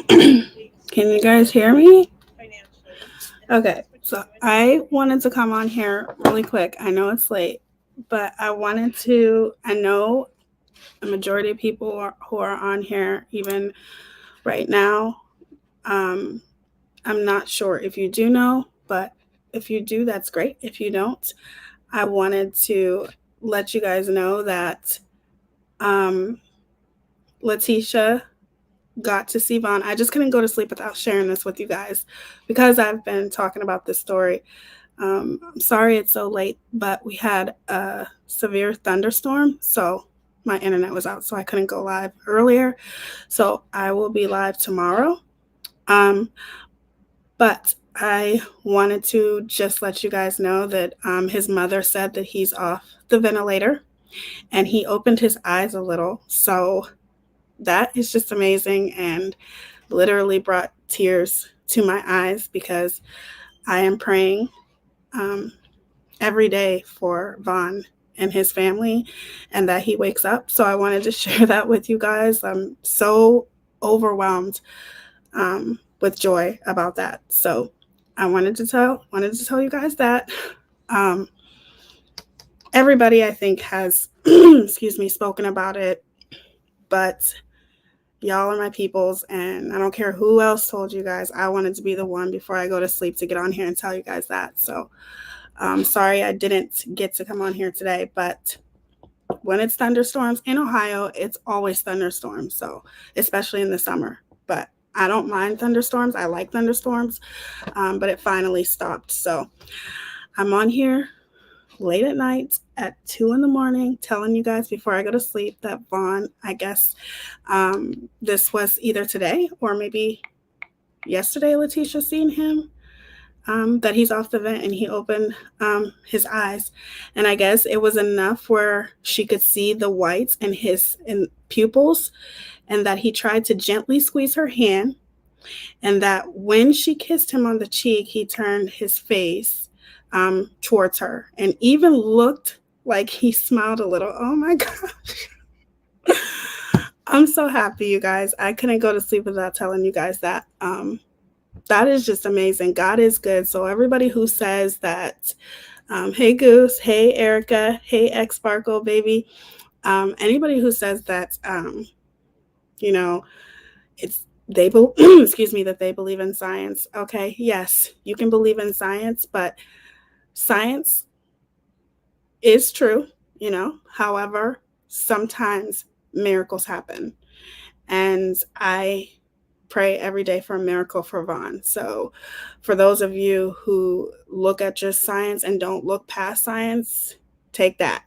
Can you guys hear me? Okay, so I wanted to come on here really quick. I know it's late, but I know a majority of people who are on here even right now. Um, I'm not sure if you do know, but if you do, that's great. If you don't, I wanted to let you guys know that um, Letitia got to see Vaughn. I just couldn't go to sleep without sharing this with you guys because I've been talking about this story. I'm sorry it's so late, but we had a severe thunderstorm, so my internet was out, so I couldn't go live earlier. So I will be live tomorrow. Um, but I wanted to just let you guys know that his mother said that he's off the ventilator and he opened his eyes a little. So that is just amazing and literally brought tears to my eyes because I am praying um, every day for Vaughn and his family and that he wakes up. So I wanted to share that with you guys. I'm so overwhelmed with joy about that. So I wanted to tell you guys that. Um, Everybody I think has excuse me spoken about it, but y'all are my peoples, and I don't care who else told you guys. I wanted to be the one before I go to sleep to get on here and tell you guys that. So sorry I didn't get to come on here today, but when it's thunderstorms in Ohio, it's always thunderstorms. So especially in the summer, but I don't mind thunderstorms. I like thunderstorms, but it finally stopped. So I'm on here late at night at 2 in the morning telling you guys before I go to sleep that Vaughn, I guess this was either today or maybe yesterday, Letitia seen him. That he's off the vent and he opened his eyes. And I guess it was enough where she could see the whites in pupils, and that he tried to gently squeeze her hand, and that when she kissed him on the cheek, he turned his face towards her and even looked like he smiled a little. Oh my gosh. I'm so happy, you guys. I couldn't go to sleep without telling you guys that. That is just amazing. God is good. So everybody who says that, hey Goose, hey Erica, hey X Sparkle, baby, anybody who says that, you know, it's excuse me, that they believe in science. Okay, yes, you can believe in science, but science is true. However, sometimes miracles happen, and I pray every day for a miracle for Vaughn. So, for those of you who look at just science and don't look past science, take that.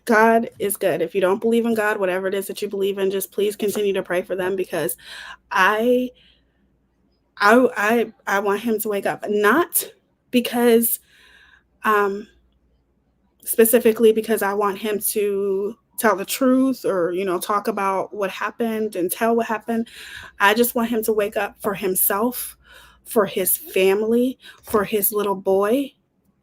God is good. If you don't believe in God, whatever it is that you believe in, just please continue to pray for them because I I want him to wake up. Not because um specifically because I want him to tell the truth or talk about what happened and tell what happened. I just want him to wake up for himself, for his family, for his little boy,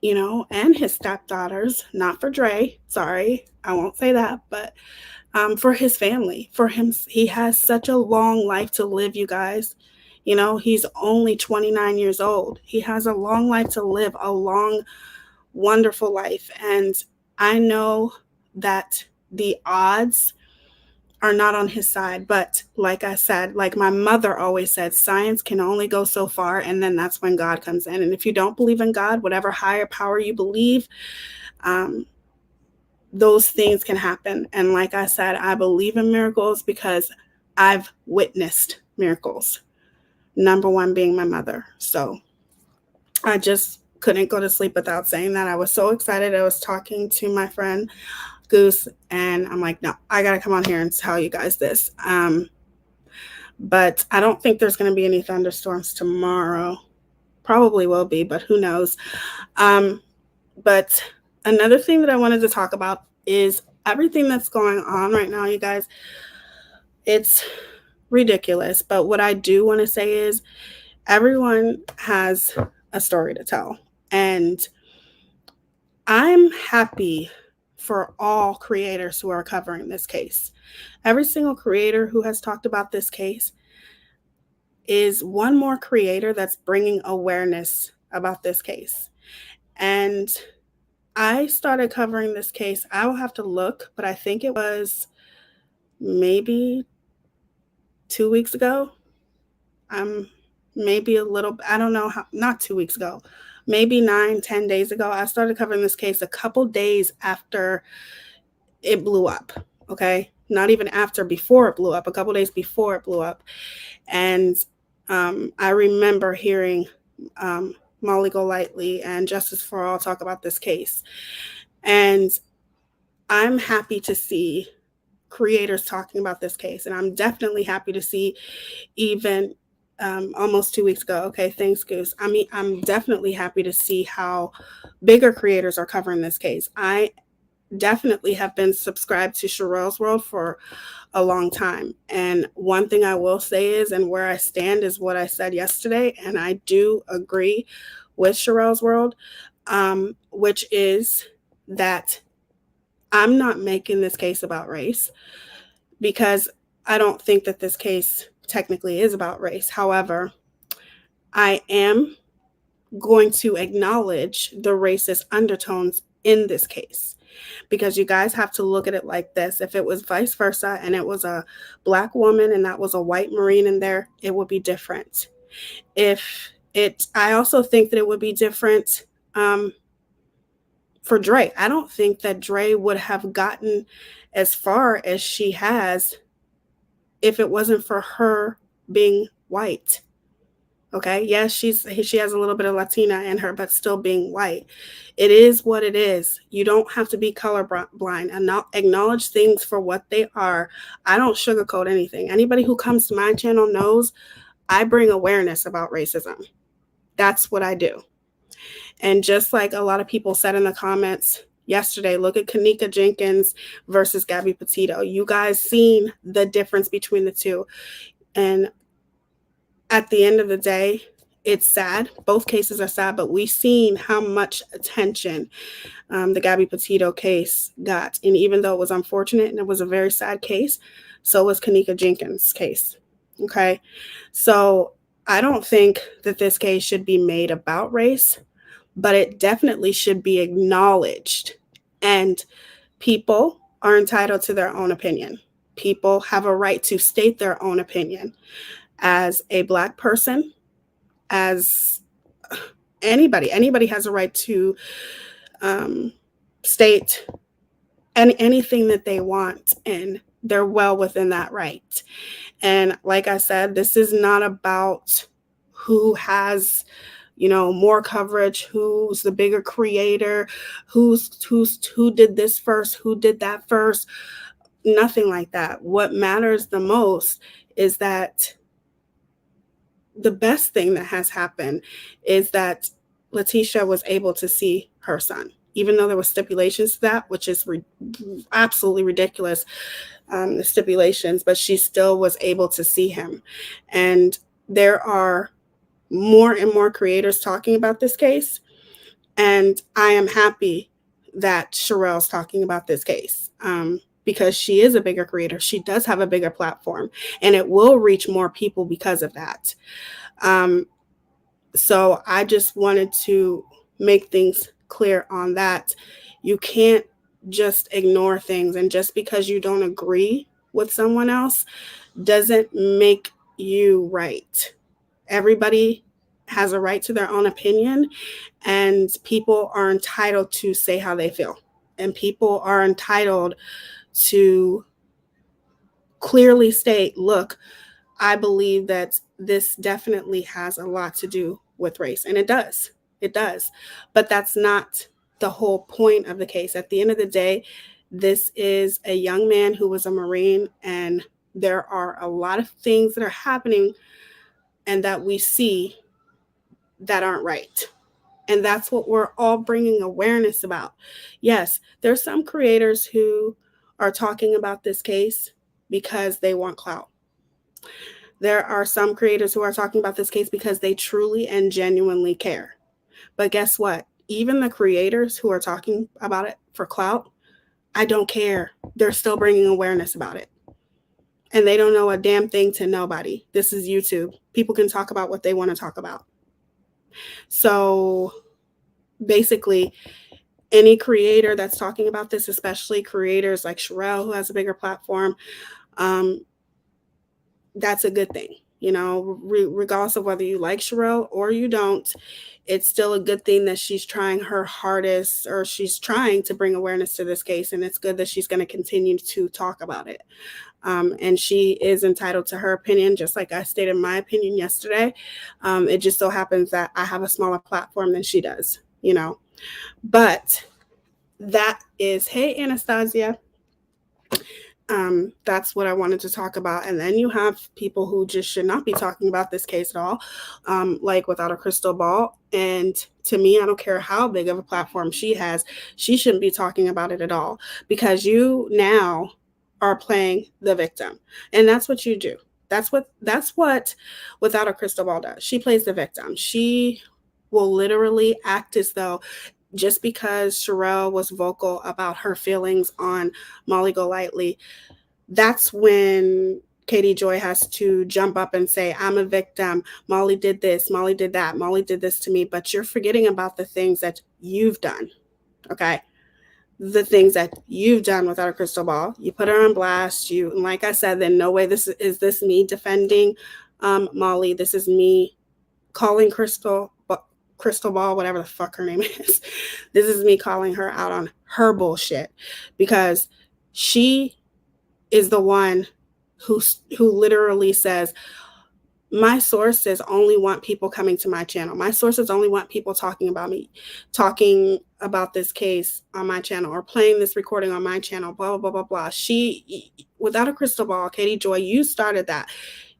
and his stepdaughters. Not for Dre. Sorry, I won't say that, but for his family, for him. He has such a long life to live, you guys. He's only 29 years old. He has a long life to live, a long, wonderful life. And I know that the odds are not on his side. But like I said, like my mother always said, science can only go so far, and then that's when God comes in. And if you don't believe in God, whatever higher power you believe, um, those things can happen. And like I said, I believe in miracles because I've witnessed miracles. Number one being my mother. So I just couldn't go to sleep without saying that. I was so excited. I was talking to my friend Goose, and I'm like, no, I gotta come on here and tell you guys this. But I don't think there's gonna be any thunderstorms tomorrow. Probably will be, but who knows? But another thing that I wanted to talk about is everything that's going on right now, you guys. It's ridiculous. But what I do want to say is everyone has a story to tell. And I'm happy for all creators who are covering this case. Every single creator who has talked about this case is one more creator that's bringing awareness about this case. And I started covering this case, I will have to look, but I think it was maybe 2 weeks ago. Maybe a little, I don't know how, not 2 weeks ago, maybe 9-10 days ago. I started covering this case a couple days after it blew up. Okay, not even after, before it blew up, a couple days before it blew up. And I remember hearing Molly Golightly and Justice for All talk about this case. And I'm happy to see creators talking about this case. And I'm definitely happy to see, even almost 2 weeks ago. Okay, thanks, Goose. I mean, I'm definitely happy to see how bigger creators are covering this case. I definitely have been subscribed to Sherelle's World for a long time. And one thing I will say is, and where I stand is what I said yesterday, and I do agree with Sherelle's World, which is that I'm not making this case about race, because I don't think that this case technically is about race. However, I am going to acknowledge the racist undertones in this case, because you guys have to look at it like this. If it was vice versa and it was a Black woman and that was a white Marine in there, it would be different. I also think that it would be different for Dre. I don't think that Dre would have gotten as far as she has if it wasn't for her being white. Okay, yes, she has a little bit of Latina in her, but still being white. It is what it is. You don't have to be colorblind, and not acknowledge things for what they are. I don't sugarcoat anything. Anybody who comes to my channel knows I bring awareness about racism. That's what I do. And just like a lot of people said in the comments yesterday, look at Kenneka Jenkins versus Gabby Petito. You guys seen the difference between the two. And at the end of the day, it's sad. Both cases are sad, but we've seen how much attention the Gabby Petito case got. And even though it was unfortunate and it was a very sad case, so was Kenneka Jenkins' case. Okay, so I don't think that this case should be made about race, but it definitely should be acknowledged. And people are entitled to their own opinion. People have a right to state their own opinion. As a Black person, as anybody has a right to state anything that they want, and they're well within that right. And like I said, this is not about who has, more coverage, who's the bigger creator, who did this first, who did that first. Nothing like that. What matters the most is that the best thing that has happened is that Letitia was able to see her son, even though there were stipulations to that, which is absolutely ridiculous, the stipulations, but she still was able to see him. And there are more and more creators talking about this case. And I am happy that Sherelle's talking about this case, because she is a bigger creator. She does have a bigger platform, and it will reach more people because of that. So I just wanted to make things clear on that. You can't just ignore things, and just because you don't agree with someone else doesn't make you right. Everybody has a right to their own opinion, and people are entitled to say how they feel, and people are entitled to clearly state, look, I believe that this definitely has a lot to do with race. And it does. But that's not the whole point of the case. At the end of the day, this is a young man who was a Marine, and there are a lot of things that are happening and that we see that aren't right. And that's what we're all bringing awareness about. Yes, there's some creators who are talking about this case because they want clout. There are some creators who are talking about this case because they truly and genuinely care. But guess what? Even the creators who are talking about it for clout I don't care. They're still bringing awareness about it. And they don't know a damn thing to nobody. This is YouTube. People can talk about what they want to talk about. So basically, any creator that's talking about this, especially creators like Sherelle, who has a bigger platform, that's a good thing. You know, regardless of whether you like Sherelle or you don't, it's still a good thing that she's trying her hardest, or she's trying to bring awareness to this case. And it's good that she's going to continue to talk about it. And she is entitled to her opinion, just like I stated my opinion yesterday. It just so happens that I have a smaller platform than she does, you know. But that is, hey, Anastasia. That's what I wanted to talk about. And then you have people who just should not be talking about this case at all, like Without a Crystal Ball. And to me, I don't care how big of a platform she has, she shouldn't be talking about it at all, because you now are playing the victim. And that's what you do. That's what Without a Crystal Ball does. She plays the victim. She will literally act as though just because Sherelle was vocal about her feelings on Molly Golightly, that's when Katie Joy has to jump up and say, I'm a victim. Molly did this. Molly did that. Molly did this to me. But you're forgetting about the things that you've done. Okay. The things that you've done Without a Crystal Ball. You put her on blast. And like I said, then no way this is me defending Molly. This is me calling Crystal Ball, whatever the fuck her name is. This is me calling her out on her bullshit, because she is the one who literally says, my sources only want people coming to my channel. My sources only want people talking about me, talking about this case on my channel, or playing this recording on my channel, blah, blah, blah, blah, blah. She, Without a Crystal Ball, Katie Joy, you started that.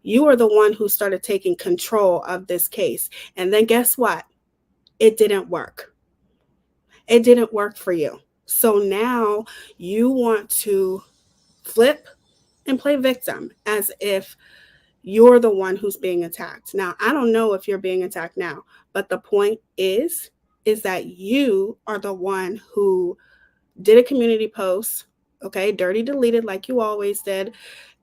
You are the one who started taking control of this case. And then guess what? It didn't work. It didn't work for you. So now you want to flip and play victim, as if you're the one who's being attacked. Now, I don't know if you're being attacked now, but the point is that you are the one who did a community post, okay, dirty deleted like you always did,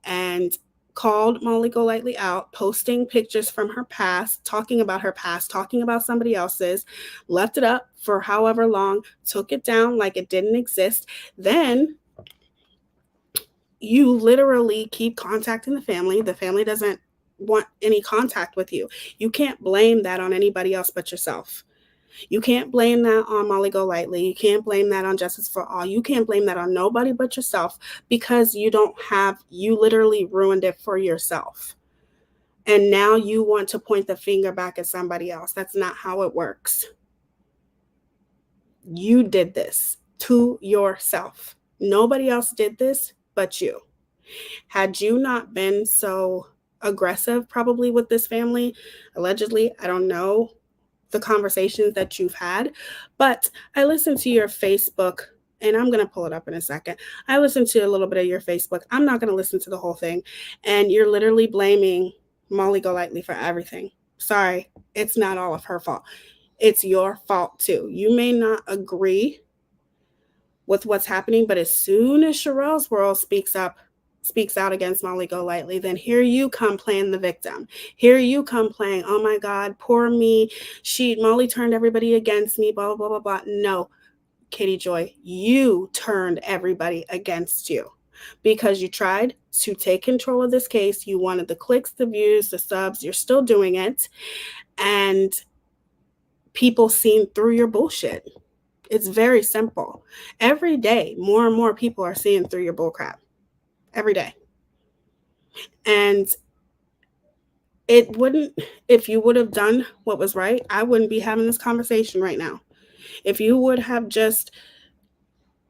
and called Molly Golightly out, posting pictures from her past, talking about her past, talking about somebody else's, left it up for however long, took it down like it didn't exist. Then you literally keep contacting the family. The family doesn't want any contact with you. You can't blame that on anybody else but yourself. You can't blame that on Molly Golightly. You can't blame that on Justice for All. You can't blame that on nobody but yourself, because you literally ruined it for yourself. And now you want to point the finger back at somebody else. That's not how it works. You did this to yourself. Nobody else did this but you. Had you not been so aggressive, probably with this family, allegedly, I don't know the conversations that you've had, but I listened to your Facebook, and I'm going to pull it up in a second. I listened to a little bit of your Facebook. I'm not going to listen to the whole thing. And you're literally blaming Molly Golightly for everything. Sorry, it's not all of her fault. It's your fault too. You may not agree with what's happening, but as soon as Sherelle's World speaks out against Molly Golightly, then here you come playing the victim. Here you come playing, oh my God, poor me. Molly turned everybody against me, blah, blah, blah, blah. No, Katie Joy, you turned everybody against you, because you tried to take control of this case. You wanted the clicks, the views, the subs. You're still doing it. And people seen through your bullshit. It's very simple. Every day, more and more people are seeing through your bullcrap. Every day. And it wouldn't, if you would have done what was right, I wouldn't be having this conversation right now. If you would have just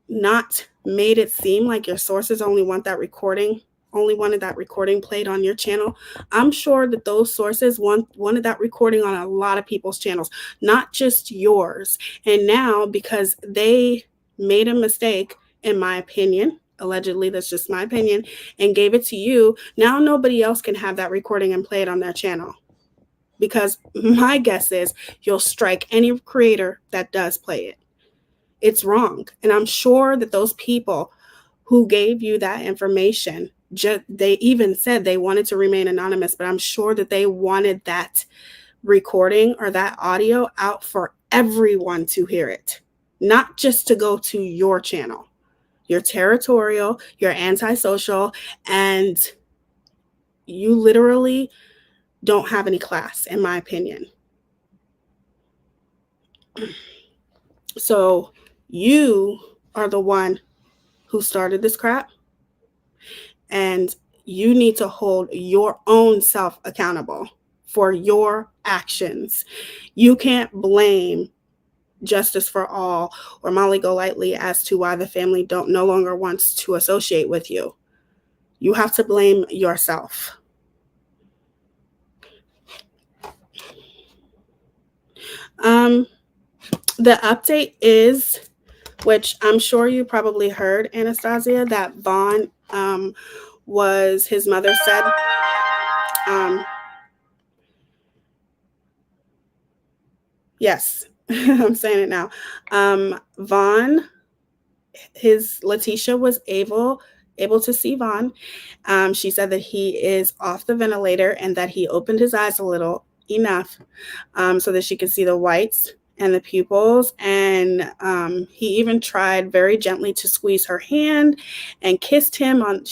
not made it seem like your sources only wanted that recording played on your channel, I'm sure that those sources wanted that recording on a lot of people's channels, not just yours. And now, because they made a mistake, in my opinion, allegedly, that's just my opinion, and gave it to you, now nobody else can have that recording and play it on their channel. Because my guess is you'll strike any creator that does play it. it's wrong. And I'm sure that those people who gave you that information, they even said they wanted to remain anonymous, but I'm sure that they wanted that recording or that audio out for everyone to hear it, not just to go to your channel. You're territorial, you're antisocial, and you literally don't have any class, in my opinion. So you are the one who started this crap, and you need to hold your own self accountable for your actions. You can't blame Justice for All or Molly Golightly as to why the family no longer wants to associate with you. You have to blame yourself. The update is, which I'm sure you probably heard, Anastasia, that Vaughn was, his mother said, yes, I'm saying it now. Vaughn, Letitia was able to see Vaughn. She said that he is off the ventilator and that he opened his eyes a little enough so that she could see the whites and the pupils. And he even tried very gently to squeeze her hand and kissed him on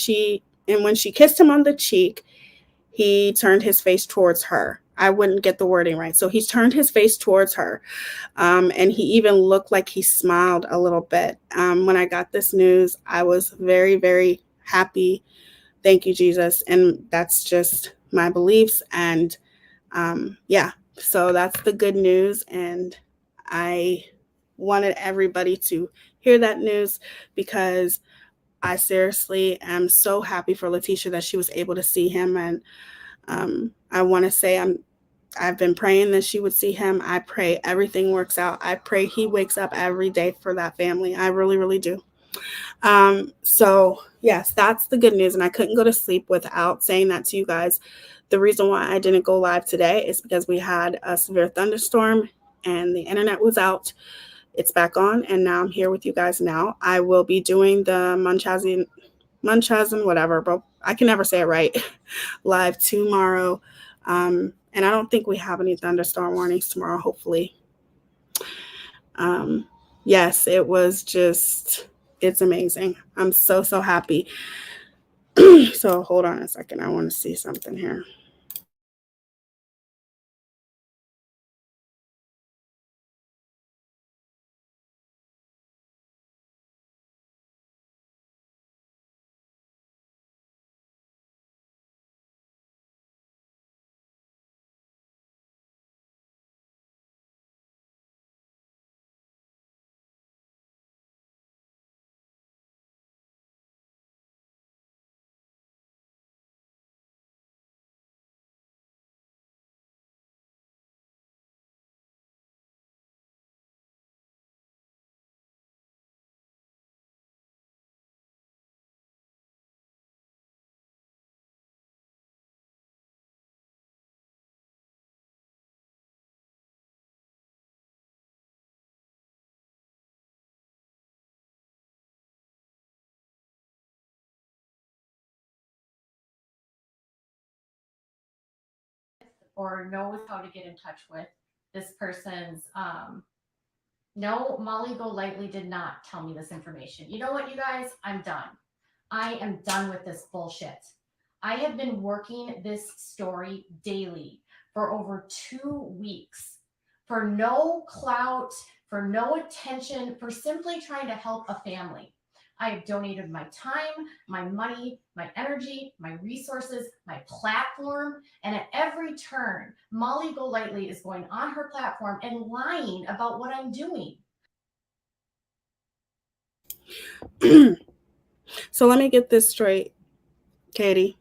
and when she kissed him on the cheek, he turned his face towards her. I wouldn't get the wording right. So he turned his face towards her. And he even looked like he smiled a little bit. When I got this news, I was very, very happy. Thank you, Jesus. And that's just my beliefs. And yeah, so that's the good news. And I wanted everybody to hear that news because I seriously am so happy for Letitia that she was able to see him. And I want to say I've been praying that she would see him. I pray everything works out. I pray he wakes up every day for that family. I really, really do. So yes, that's the good news. And I couldn't go to sleep without saying that to you guys. The reason why I didn't go live today is because we had a severe thunderstorm and the internet was out. It's back on, and now I'm here with you guys now. I will be doing the Munchausen, whatever, but I can never say it right, live tomorrow. And I don't think we have any thunderstorm warnings tomorrow, hopefully. Yes, it was just, it's amazing. I'm so, so happy. So hold on a second. I want to see something here. Or knows how to get in touch with this person's no, Molly Golightly did not tell me this information. You know what, you guys? I'm done. I am done with this bullshit. I have been working this story daily for over 2 weeks for no clout, for no attention, for simply trying to help a family. I have donated my time, my money, my energy, my resources, my platform, and at every turn, Molly Golightly is going on her platform and lying about what I'm doing. So let me get this straight, Katie.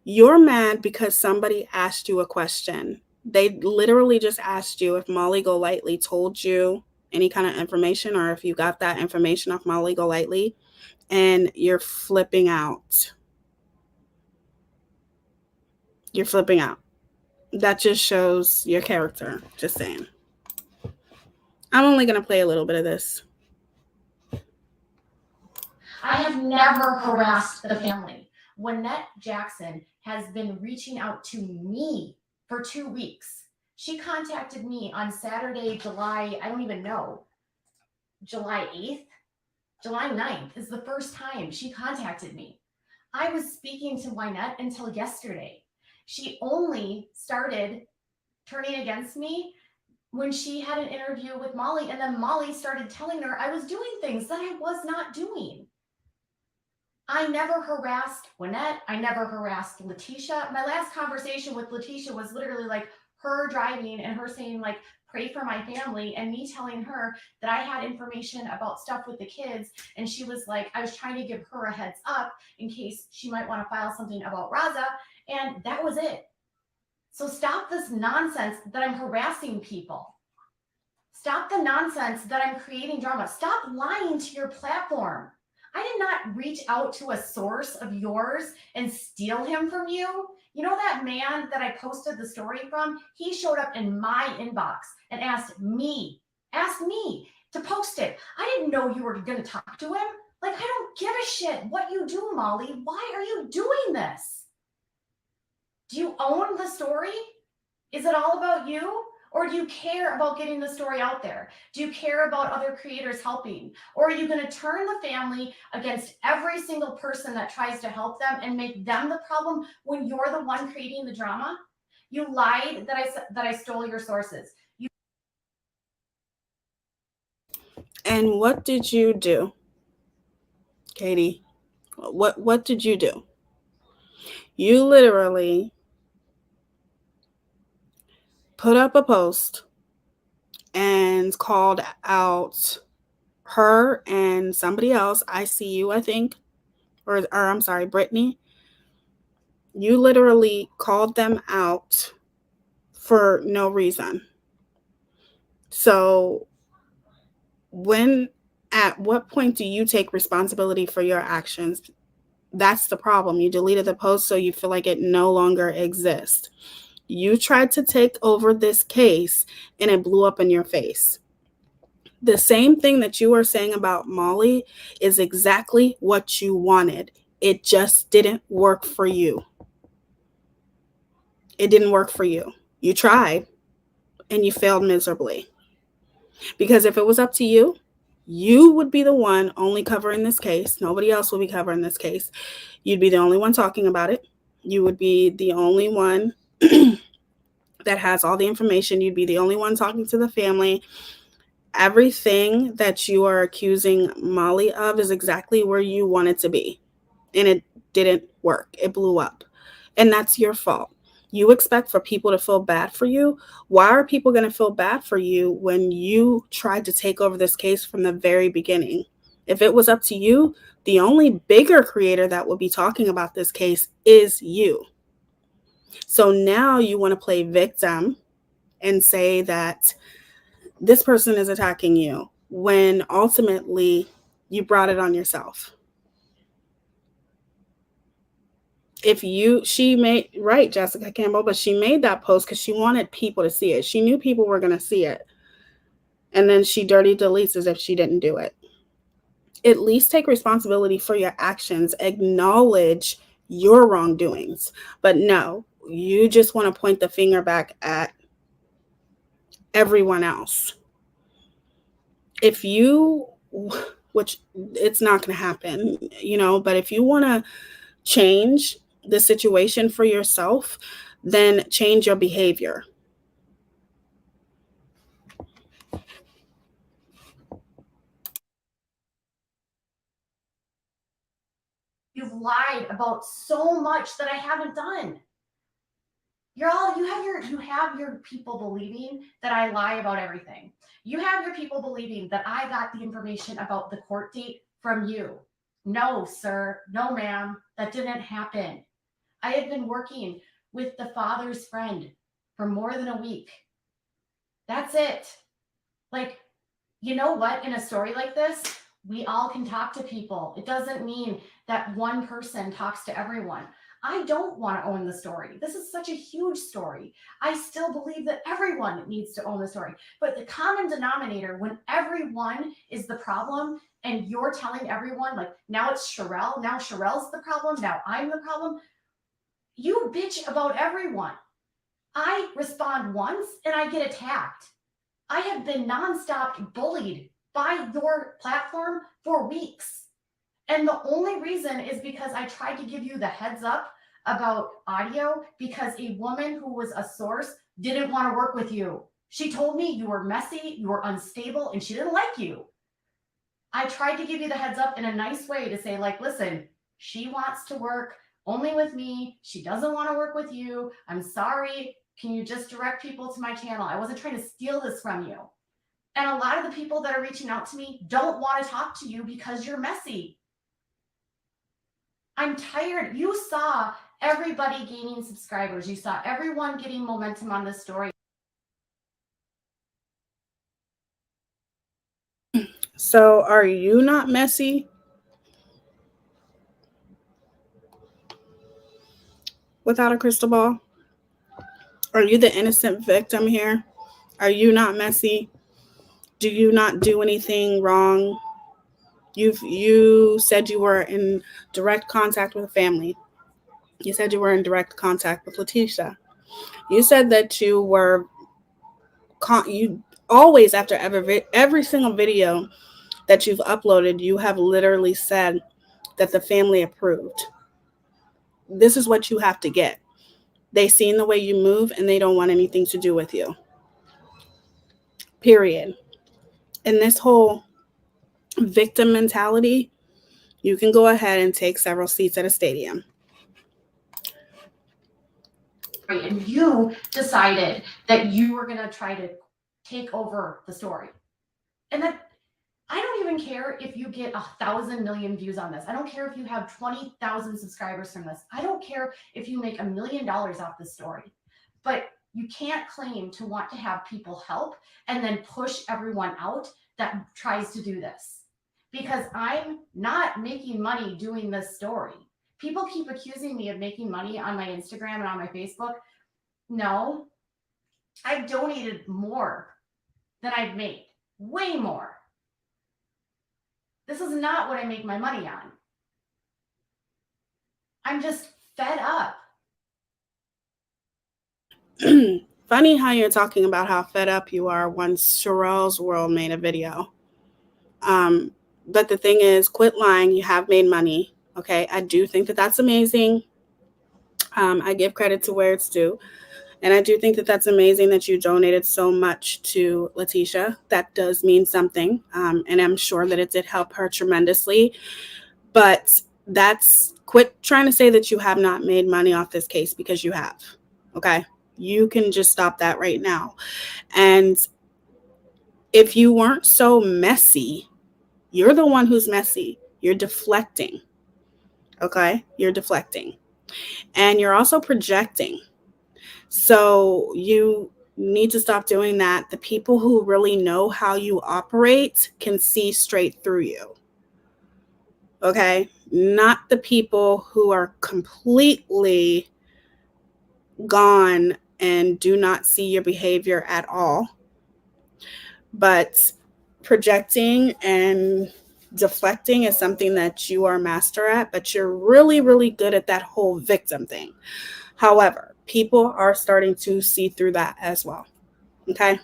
You're mad because somebody asked you a question. They literally just asked you if Molly Golightly told you any kind of information or if you got that information off Molly Golightly, and you're flipping out. You're flipping out. That just shows your character. Just saying. I'm only going to play a little bit of this. I have never harassed the family. Wynette Jackson has been reaching out to me for 2 weeks. She contacted me on Saturday, July 8th, July 9th is the first time she contacted me. I was speaking to Wynette until yesterday. She only started turning against me when she had an interview with Molly, and then Molly started telling her I was doing things that I was not doing. I never harassed Wynette. I never harassed Letitia. My last conversation with Letitia was literally like her driving and her saying like, pray for my family, and me telling her that I had information about stuff with the kids. And she was like, I was trying to give her a heads up in case she might want to file something about Raza. And that was it. So stop this nonsense that I'm harassing people. Stop the nonsense that I'm creating drama. Stop lying to your platform. I did not reach out to a source of yours and steal him from you. You know that man that I posted the story from? He showed up in my inbox and asked me to post it. I didn't know you were going to talk to him. Like, I don't give a shit what you do, Molly. Why are you doing this? Do you own the story? Is it all about you? Or do you care about getting the story out there? Do you care about other creators helping? Or are you going to turn the family against every single person that tries to help them and make them the problem when you're the one creating the drama? You lied that I stole your sources. And what did you do, Katie? What did you do? You literally put up a post and called out her and somebody else, ICU, I think, or I'm sorry, Brittany. You literally called them out for no reason. So at what point do you take responsibility for your actions? That's the problem. You deleted the post so you feel like it no longer exists. You tried to take over this case and it blew up in your face. The same thing that you were saying about Molly is exactly what you wanted. It just didn't work for you. It didn't work for you. You tried and you failed miserably. Because if it was up to you, you would be the one only covering this case. Nobody else will be covering this case. You'd be the only one talking about it. You would be the only one that has all the information. You'd be the only one talking to the family. Everything that you are accusing Molly of is exactly where you want it to be. And it didn't work. It blew up. And that's your fault. You expect for people to feel bad for you. Why are people going to feel bad for you when you tried to take over this case from the very beginning? If it was up to you, the only bigger creator that would be talking about this case is you. So now you want to play victim and say that this person is attacking you when ultimately you brought it on yourself. She made, right, Jessica Campbell, but she made that post because she wanted people to see it. She knew people were going to see it. And then she dirty deletes as if she didn't do it. At least take responsibility for your actions. Acknowledge your wrongdoings. But no, you just want to point the finger back at everyone else. If you, which it's not going to happen, but if you want to change the situation for yourself, then change your behavior. You've lied about so much that I haven't done. You have your people believing that I lie about everything. You have your people believing that I got the information about the court date from you. No, sir. No, ma'am. That didn't happen. I had been working with the father's friend for more than a week. That's it. Like, you know what? In a story like this, we all can talk to people. It doesn't mean that one person talks to everyone. I don't want to own the story. This is such a huge story. I still believe that everyone needs to own the story. But the common denominator, when everyone is the problem and you're telling everyone, like, now it's Sherelle, now Sherelle's the problem, now I'm the problem, you bitch about everyone. I respond once and I get attacked. I have been nonstop bullied by your platform for weeks. And the only reason is because I tried to give you the heads up about audio because a woman who was a source didn't want to work with you. She told me you were messy, you were unstable, and she didn't like you. I tried to give you the heads up in a nice way to say, like, listen, she wants to work only with me. She doesn't want to work with you. I'm sorry. Can you just direct people to my channel? I wasn't trying to steal this from you. And a lot of the people that are reaching out to me don't want to talk to you because you're messy. I'm tired. You saw everybody gaining subscribers. You saw everyone getting momentum on this story. So are you not messy? Without a crystal ball? Are you the innocent victim here? Are you not messy? Do you not do anything wrong? You said you were in direct contact with a family. You said you were in direct contact with Letitia. You said that you were you always, after every single video that you've uploaded, you have literally said that the family approved. This is what you have to get. They seen the way you move and they don't want anything to do with you. Period. And this whole victim mentality, you can go ahead and take several seats at a stadium. And you decided that you were going to try to take over the story. And that I don't even care if you get 1,000 million views on this. I don't care if you have 20,000 subscribers from this. I don't care if you make $1 million off this story. But you can't claim to want to have people help and then push everyone out that tries to do this. Because I'm not making money doing this story. People keep accusing me of making money on my Instagram and on my Facebook. No, I've donated more than I've made. Way more. This is not what I make my money on. I'm just fed up. Funny how you're talking about how fed up you are once Sherelle's World made a video. But the thing is, quit lying. You have made money. Okay. I do think that that's amazing. I give credit to where it's due. And I do think that that's amazing that you donated so much to Letitia. That does mean something. And I'm sure that it did help her tremendously. But quit trying to say that you have not made money off this case, because you have. Okay. You can just stop that right now. And if you weren't so messy, you're the one who's messy. You're deflecting. Okay. You're deflecting. And you're also projecting. So you need to stop doing that. The people who really know how you operate can see straight through you. Okay? Not the people who are completely gone and do not see your behavior at all. But projecting and deflecting is something that you are a master at, but you're really, really good at that whole victim thing. However, people are starting to see through that as well. Okay?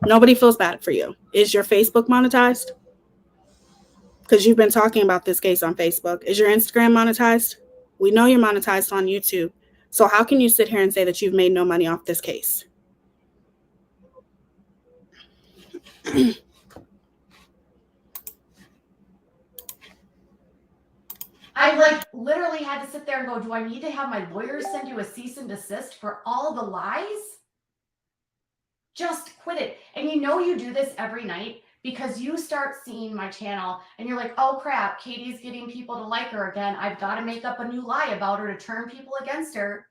Nobody feels bad for you. Is your Facebook monetized? Because you've been talking about this case on Facebook. Is your Instagram monetized? We know you're monetized on YouTube. So how can you sit here and say that you've made no money off this case? I literally had to sit there and go, do I need to have my lawyers send you a cease and desist for all the lies? Just quit it. And you know you do this every night because you start seeing my channel and you're like, oh crap, Katie's getting people to like her again. I've got to make up a new lie about her to turn people against her.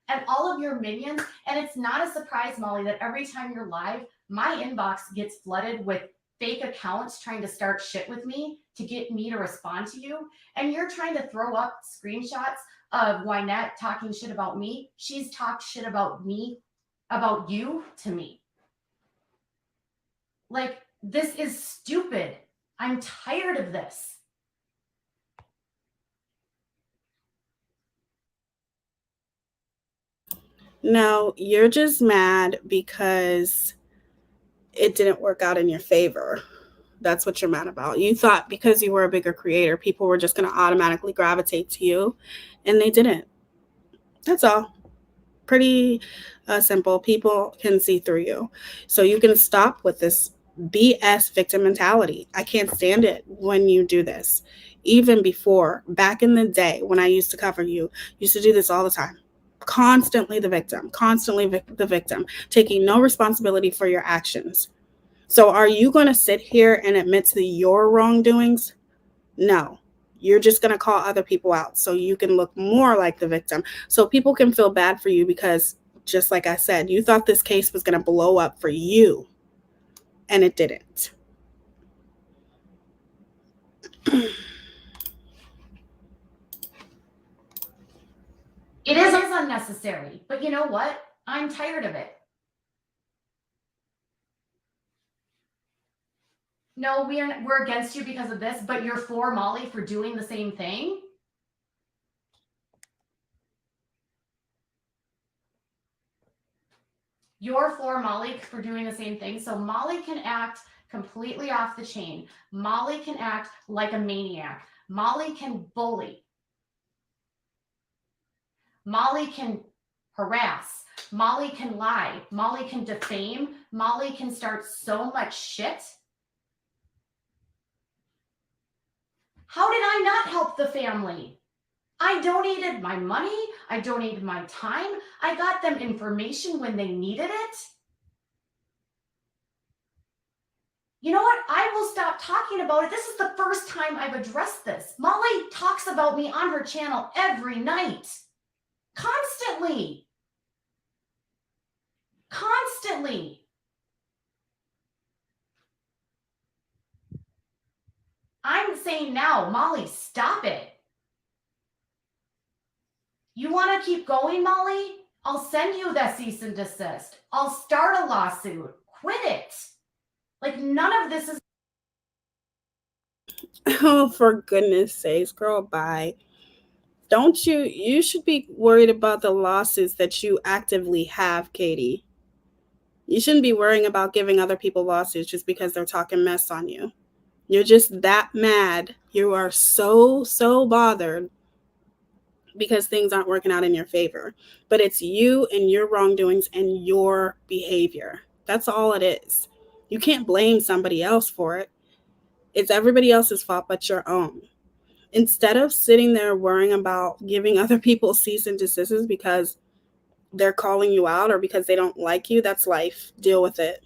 And all of your minions, and it's not a surprise, Molly, that every time you're live, my inbox gets flooded with fake accounts trying to start shit with me to get me to respond to you. And you're trying to throw up screenshots of Wynette talking shit about me. She's talked shit about me, about you to me. Like, this is stupid. I'm tired of this. No, you're just mad because it didn't work out in your favor. That's what you're mad about. You thought because you were a bigger creator, people were just going to automatically gravitate to you, and they didn't. That's all. Pretty simple. People can see through you. So you can stop with this BS victim mentality. I can't stand it when you do this. Even before, back in the day when I used to cover you, used to do this all the time. Constantly the victim, the victim, taking no responsibility for your actions. So are you going to sit here and admit to your wrongdoings? No. You're just going to call other people out so you can look more like the victim. So people can feel bad for you because, just like I said, you thought this case was going to blow up for you, and it didn't. It is unnecessary, but you know what? I'm tired of it. No, we're against you because of this, but you're for Molly for doing the same thing? You're for Molly for doing the same thing. So Molly can act completely off the chain. Molly can act like a maniac. Molly can bully. Molly can harass. Molly can lie. Molly can defame. Molly can start so much shit. How did I not help the family? I donated my money. I donated my time. I got them information when they needed it. You know what? I will stop talking about it. This is the first time I've addressed this. Molly talks about me on her channel every night. Constantly. Constantly. I'm saying now, Molly, stop it. You want to keep going, Molly? I'll send you that cease and desist. I'll start a lawsuit. Quit it. Like, none of this is. Oh, for goodness sakes, girl, bye. Don't you should be worried about the losses that you actively have, Katie. You shouldn't be worrying about giving other people lawsuits just because they're talking mess on you. You're just that mad. You are so bothered because things aren't working out in your favor. But it's you and your wrongdoings and your behavior. That's all it is. You can't blame somebody else for it. It's everybody else's fault but your own. Instead of sitting there worrying about giving other people cease and desist because they're calling you out or because they don't like you, that's life. Deal with it.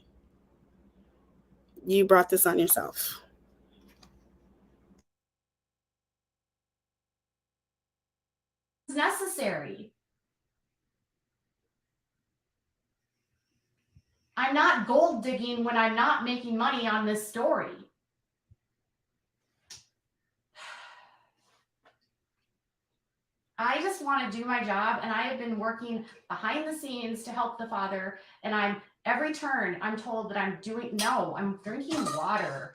You brought this on yourself. Necessary. I'm not gold digging when I'm not making money on this story. I just want to do my job, and I have been working behind the scenes to help the father, and every turn I'm told that I'm drinking water.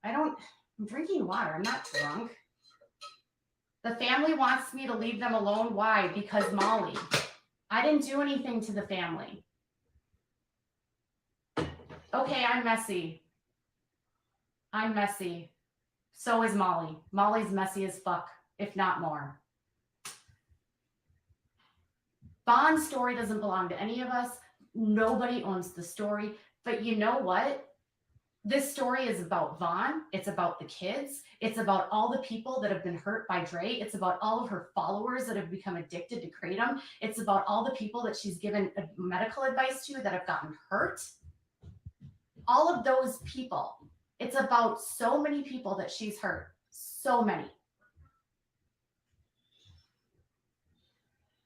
I'm drinking water. I'm not drunk. The family wants me to leave them alone. Why? Because Molly. I didn't do anything to the family. Okay, I'm messy. I'm messy. So is Molly. Molly's messy as fuck, if not more. Vaughn's story doesn't belong to any of us. Nobody owns the story. But you know what? This story is about Vaughn. It's about the kids. It's about all the people that have been hurt by Dre. It's about all of her followers that have become addicted to Kratom. It's about all the people that she's given medical advice to that have gotten hurt. All of those people. It's about so many people that she's hurt. So many.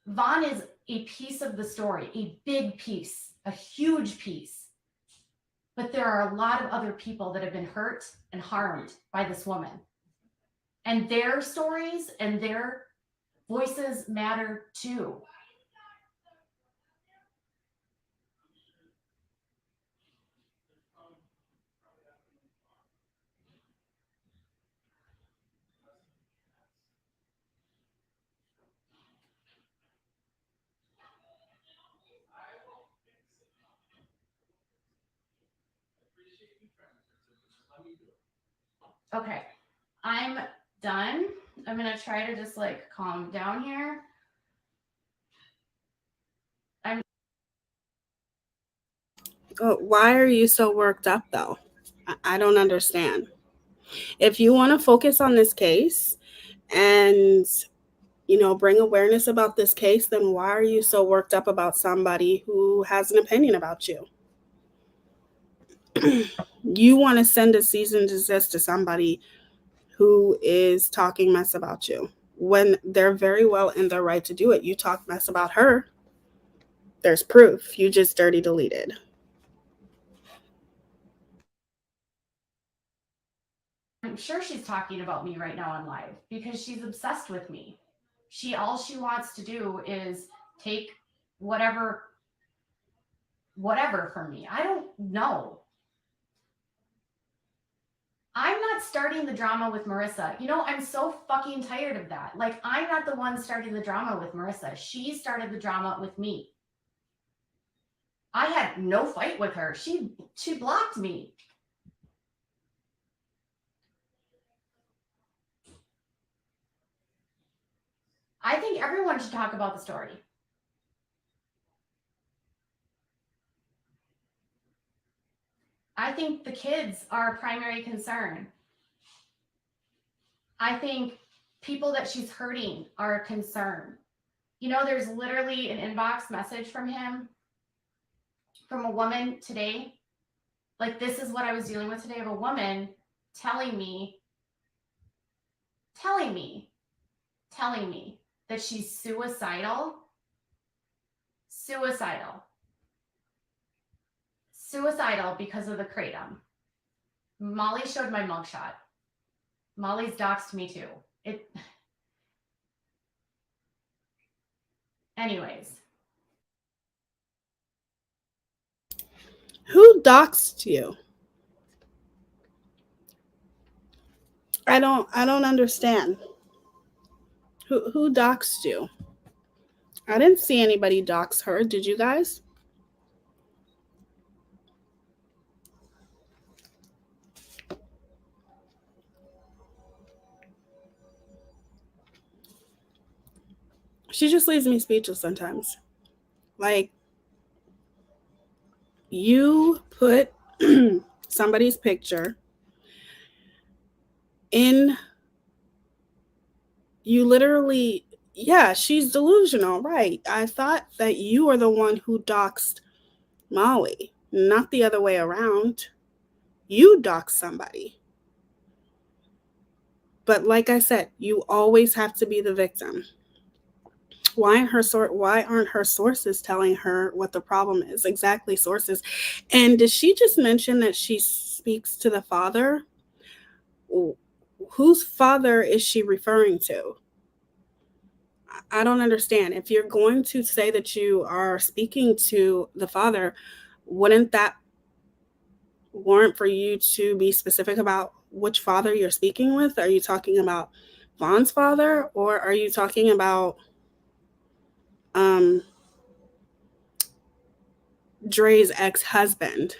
Vaughn is a piece of the story, a big piece, a huge piece. But there are a lot of other people that have been hurt and harmed by this woman. And their stories and their Voices matter too. Okay, I'm done. I'm gonna try to just like calm down here. Why are you so worked up though? I don't understand. If you want to focus on this case and bring awareness about this case, then why are you so worked up about somebody who has an opinion about you? You want to send a cease and desist to somebody who is talking mess about you when they're very well in their right to do it. You talk mess about her. There's proof. You just dirty deleted. I'm sure she's talking about me right now on live because she's obsessed with me. All she wants to do is take whatever from me. I don't know. I'm not starting the drama with Marissa. I'm so fucking tired of that. Like, I'm not the one starting the drama with Marissa. She started the drama with me. I had no fight with her. She blocked me. I think everyone should talk about the story. I think the kids are a primary concern. I think people that she's hurting are a concern. There's literally an inbox message from him, from a woman today. Like, this is what I was dealing with today, of a woman telling me that she's suicidal because of the kratom. Molly showed my mugshot. Molly's doxed me too. Anyways. Who doxed you? I don't understand. Who doxed you? I didn't see anybody dox her. Did you guys? She just leaves me speechless sometimes. Like, you put somebody's picture in, you literally, yeah, she's delusional, right? I thought that you were the one who doxed Molly, not the other way around. You doxed somebody. But like I said, you always have to be the victim. Why aren't her sources telling her what the problem is? Exactly, sources. And did she just mention that she speaks to the father? Whose father is she referring to? I don't understand. If you're going to say that you are speaking to the father, wouldn't that warrant for you to be specific about which father you're speaking with? Are you talking about Vaughn's father, or are you talking about Dre's ex-husband?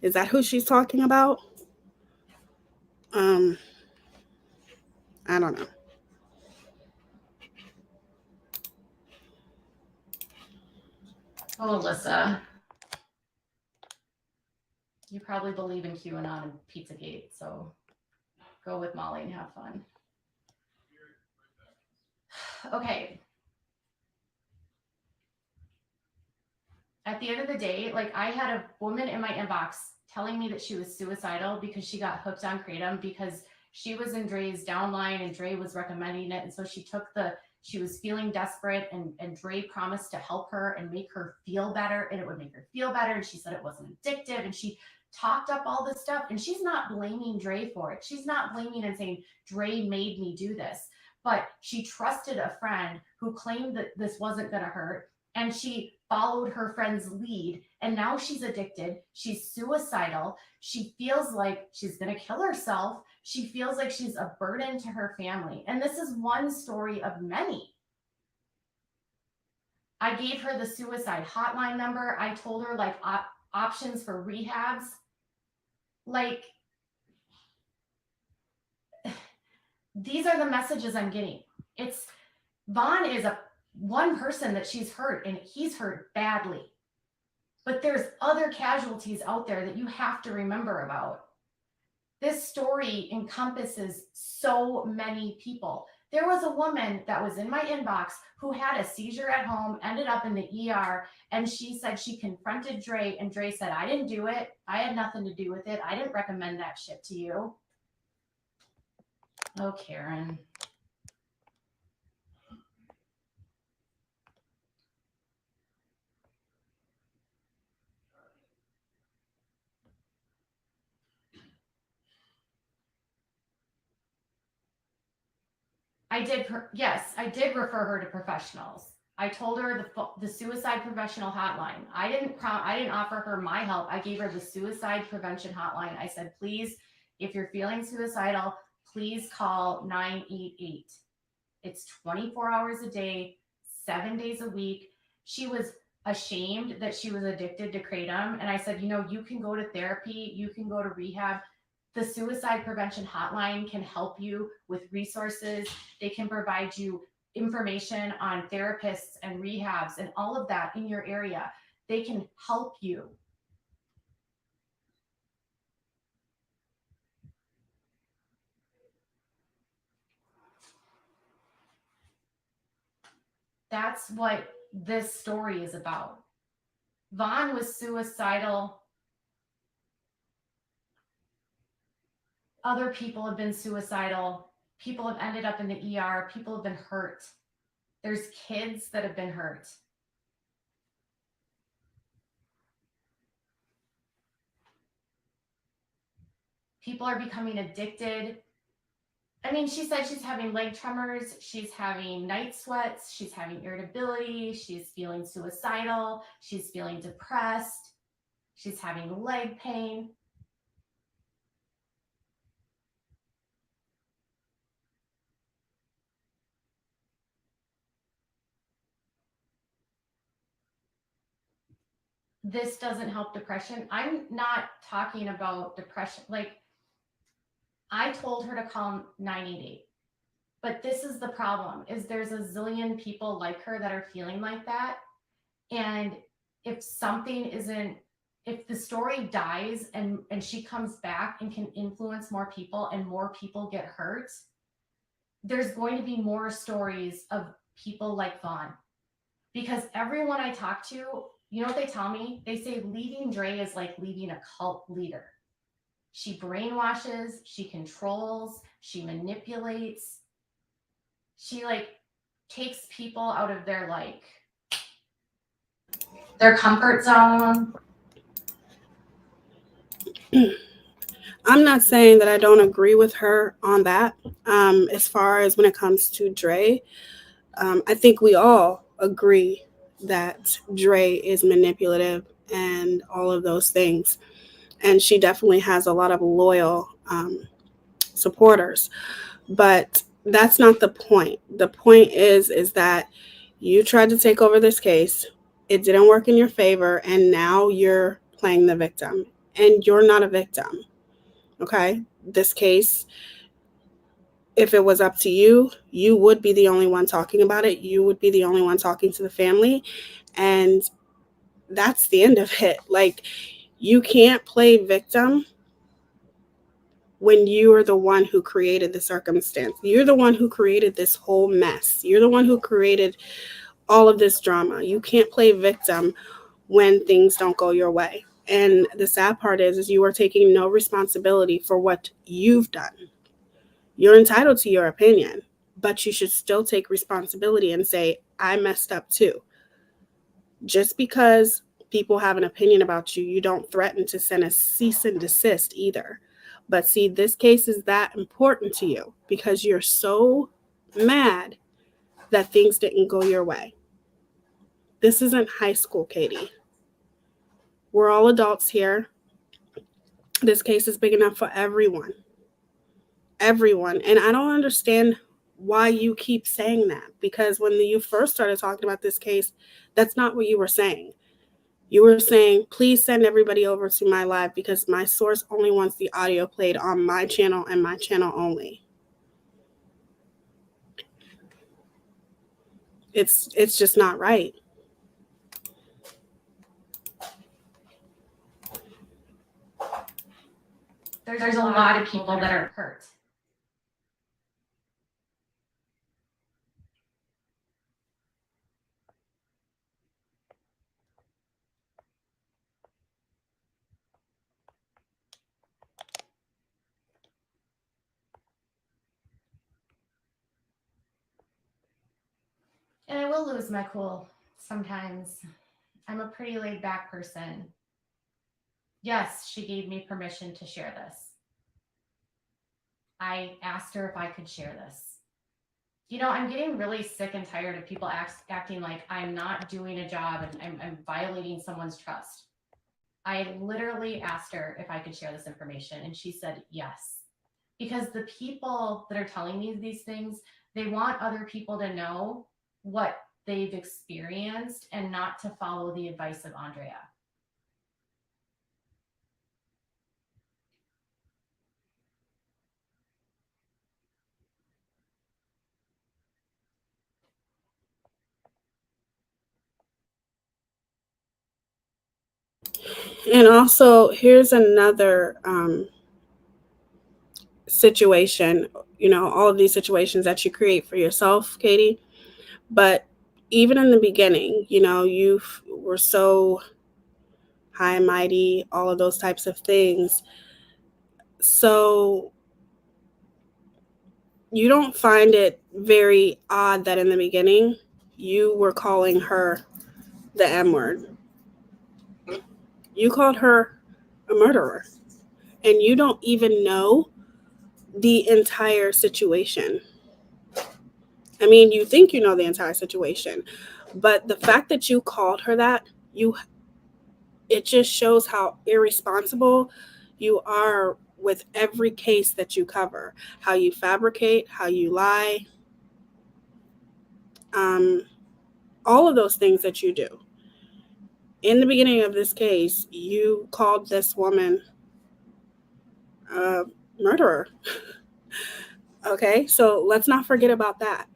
Is that who she's talking about? I don't know. Oh, Alyssa, you probably believe in QAnon and Pizzagate, so go with Molly and have fun. Okay. At the end of the day, like, I had a woman in my inbox telling me that she was suicidal because she got hooked on kratom because she was in Dre's downline and Dre was recommending it. And so she was feeling desperate, and Dre promised to help her and make her feel better, and it would make her feel better. And she said it wasn't addictive, and she talked up all this stuff, and she's not blaming Dre for it. She's not blaming and saying Dre made me do this. but she trusted a friend who claimed that this wasn't going to hurt, and she followed her friend's lead, and now she's addicted. She's suicidal. She feels like she's going to kill herself. She feels like she's a burden to her family. And this is one story of many. I gave her the suicide hotline number. I told her like options for rehabs. Like, these are the messages I'm getting. It's Vaughn is one person that she's hurt, and he's hurt badly. But there's other casualties out there that you have to remember about. This story encompasses so many people. There was a woman that was in my inbox who had a seizure at home, ended up in the ER, and she said she confronted Dre, and Dre said, I didn't do it. I had nothing to do with it. I didn't recommend that shit to you. Oh, Karen. I did refer her to professionals. I told her the suicide professional hotline. I didn't offer her my help. I gave her the suicide prevention hotline. I said, please, if you're feeling suicidal, please call 988. It's 24 hours a day, 7 days a week. She was ashamed that she was addicted to kratom. And I said, you can go to therapy, you can go to rehab. The suicide prevention hotline can help you with resources. They can provide you information on therapists and rehabs and all of that in your area. They can help you. That's what this story is about. Vaughn was suicidal. Other people have been suicidal. People have ended up in the ER. People have been hurt. There's kids that have been hurt. People are becoming addicted. I mean, she said she's having leg tremors. She's having night sweats. She's having irritability. She's feeling suicidal. She's feeling depressed. She's having leg pain. This doesn't help depression. I'm not talking about depression. Like, I told her to call 988. But this is the problem, is there's a zillion people like her that are feeling like that. And if the story dies and she comes back and can influence more people and more people get hurt, there's going to be more stories of people like Vaughn. Because everyone I talk to, you know what they tell me? They say leading Dre is like leading a cult leader. She brainwashes, she controls, she manipulates. She takes people out of their comfort zone. I'm not saying that I don't agree with her on that. As far as when it comes to Dre, I think we all agree that Dre is manipulative and all of those things. And she definitely has a lot of loyal supporters. But that's not the point. The point is that you tried to take over this case. It didn't work in your favor. And now you're playing the victim. And you're not a victim. Okay? This case, if it was up to you, you would be the only one talking about it. You would be the only one talking to the family. And that's the end of it. You can't play victim when you are the one who created the circumstance. You're the one who created this whole mess. You're the one who created all of this drama. You can't play victim when things don't go your way. And the sad part is you are taking no responsibility for what you've done. You're entitled to your opinion, but you should still take responsibility and say, I messed up too. Just because people have an opinion about you, you don't threaten to send a cease and desist either. But see, this case is that important to you because you're so mad that things didn't go your way. This isn't high school, Katie. We're all adults here. This case is big enough for everyone. Everyone. And I don't understand why you keep saying that, because when you first started talking about this case, that's not what you were saying. You were saying, please send everybody over to my live because my source only wants the audio played on my channel and my channel only. It's just not right. There's a lot of people that are hurt. And I will lose my cool sometimes. I'm a pretty laid back person. Yes, she gave me permission to share this. I asked her if I could share this. You know, I'm getting really sick and tired of people acting like I'm not doing a job and I'm violating someone's trust. I literally asked her if I could share this information, and she said yes. Because the people that are telling me these things, they want other people to know what they've experienced and not to follow the advice of Andrea. And also, here's another situation, you know, all of these situations that you create for yourself, Katie. But even in the beginning, you know, you were so high and mighty, all of those types of things. So you don't find it very odd that in the beginning you were calling her the M word. You called her a murderer, and you don't even know the entire situation. I mean, you think you know the entire situation, but the fact that you called her that, it just shows how irresponsible you are with every case that you cover, how you fabricate, how you lie, all of those things that you do. In the beginning of this case, you called this woman a murderer. Okay, so let's not forget about that.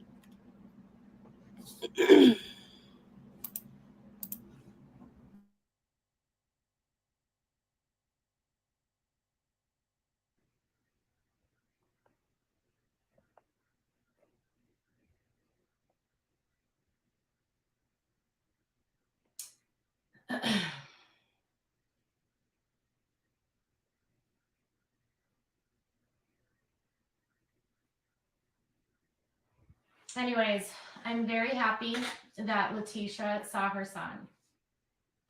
Anyways, I'm very happy that Letitia saw her son.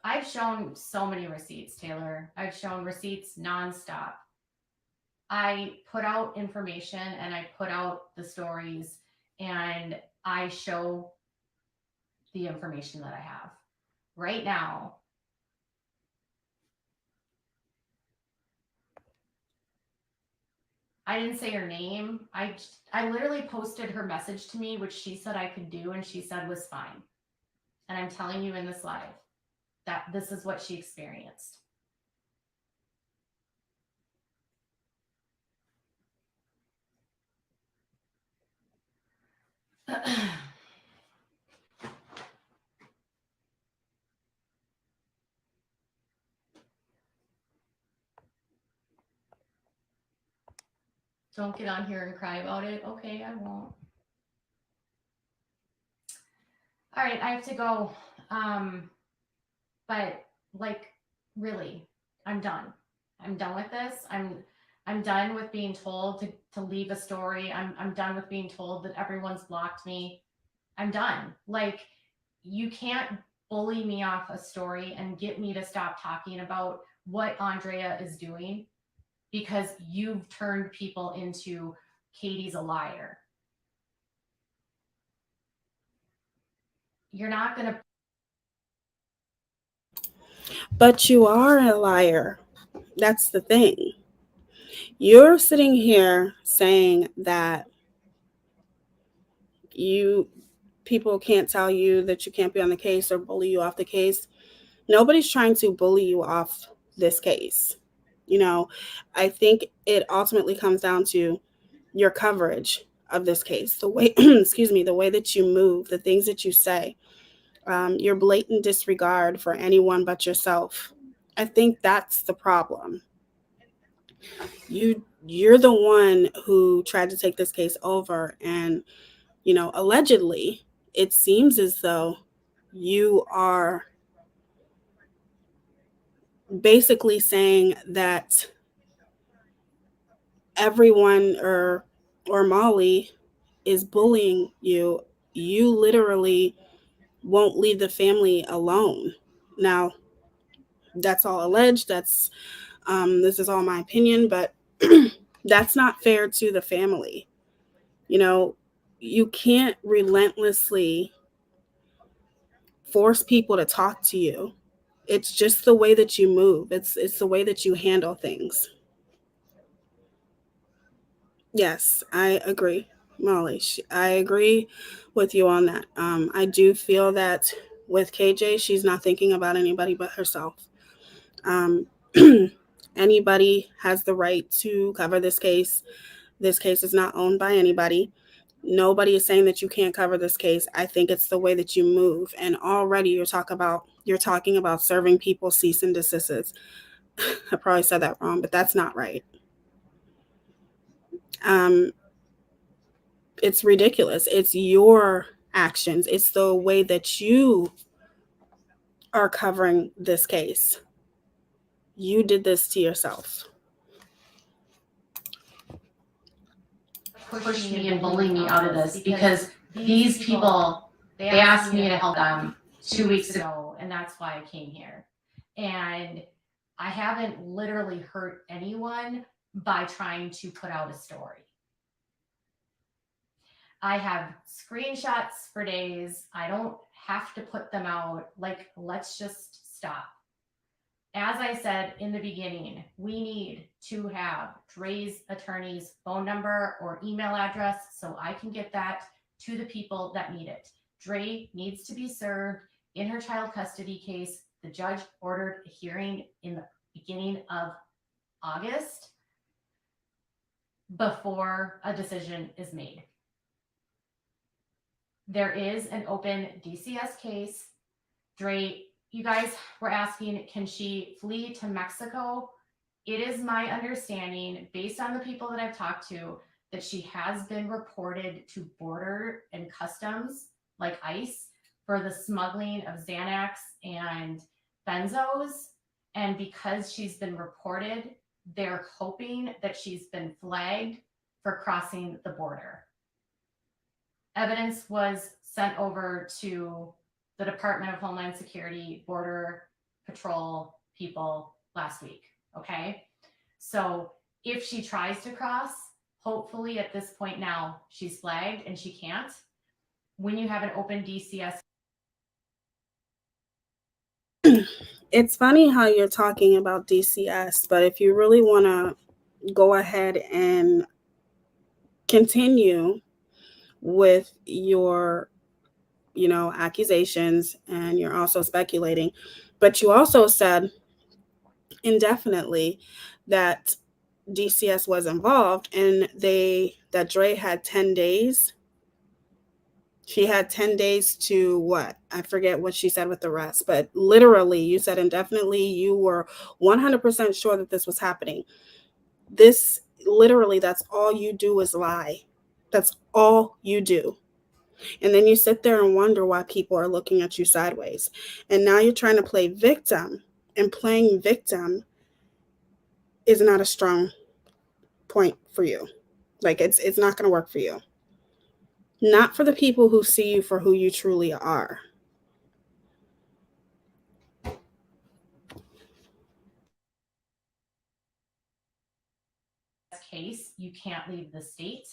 I've shown so many receipts, Taylor. I've shown receipts nonstop. I put out information and I put out the stories and I show the information that I have. Right now, I didn't say her name. I literally posted her message to me, which she said I could do, and she said was fine. And I'm telling you in this live that this is what she experienced. Don't get on here and cry about it. Okay, I won't. All right, I have to go. But like, really, I'm done. I'm done with this. I'm done with being told to leave a story. I'm done with being told that everyone's blocked me. I'm done. Like, you can't bully me off a story and get me to stop talking about what Andrea is doing because you've turned people into Katie's a liar. you're not going to. But you are a liar. That's the thing. You're sitting here saying that you people can't tell you that you can't be on the case or bully you off the case. Nobody's trying to bully you off this case. You know, I think it ultimately comes down to your coverage of this case, the way, excuse me, the way that you move, the things that you say, your blatant disregard for anyone but yourself. I think that's the problem. You're the one who tried to take this case over, and allegedly, it seems as though you are basically saying that everyone or Molly is bullying you. You literally won't leave the family alone. Now, that's all alleged. This is all my opinion, but that's not fair to the family. You know, you can't relentlessly force people to talk to you. It's just the way that you move. It's the way that you handle things. Yes, I agree, Molly. I agree with you on that. I do feel that with KJ, she's not thinking about anybody but herself. Um, Anybody has the right to cover this case. This case is not owned by anybody. Nobody is saying that you can't cover this case. I think it's the way that you move. And already you're talking about serving people cease and desists. I probably said that wrong, but that's not right. Um, it's ridiculous. It's your actions. It's the way that you are covering this case. You did this to yourself. Push me and bully me out of this because these people, they asked me to help them 2 weeks ago, and that's why I came here. And I haven't literally hurt anyone by trying to put out a story. I have screenshots for days. I don't have to put them out. Like, let's just stop. As I said in the beginning, we need to have Dre's attorney's phone number or email address so I can get that to the people that need it. Dre needs to be served in her child custody case. The judge ordered a hearing in the beginning of August before a decision is made. There is an open DCS case. Dre, you guys were asking, can she flee to Mexico? It is my understanding, based on the people that I've talked to, that she has been reported to border and customs, like ICE, for the smuggling of Xanax and benzos. And because she's been reported, they're hoping that she's been flagged for crossing the border. Evidence was sent over to the Department of Homeland Security, Border Patrol people last week, okay? So if she tries to cross, hopefully at this point now, she's flagged and she can't. When you have an open DCS. It's funny how you're talking about DCS, but if you really want to go ahead and continue with your accusations, and you're also speculating, but you also said indefinitely that DCS was involved, and that Dre had 10 days. She had 10 days to what? I forget what she said with the rest, but literally you said indefinitely. You were 100% sure that this was happening. This literally, that's all you do is lie. That's all you do. And then you sit there and wonder why people are looking at you sideways. And now you're trying to play victim, and playing victim is not a strong point for you. Like it's not going to work for you. Not for the people who see you for who you truly are. Case, you can't leave the state.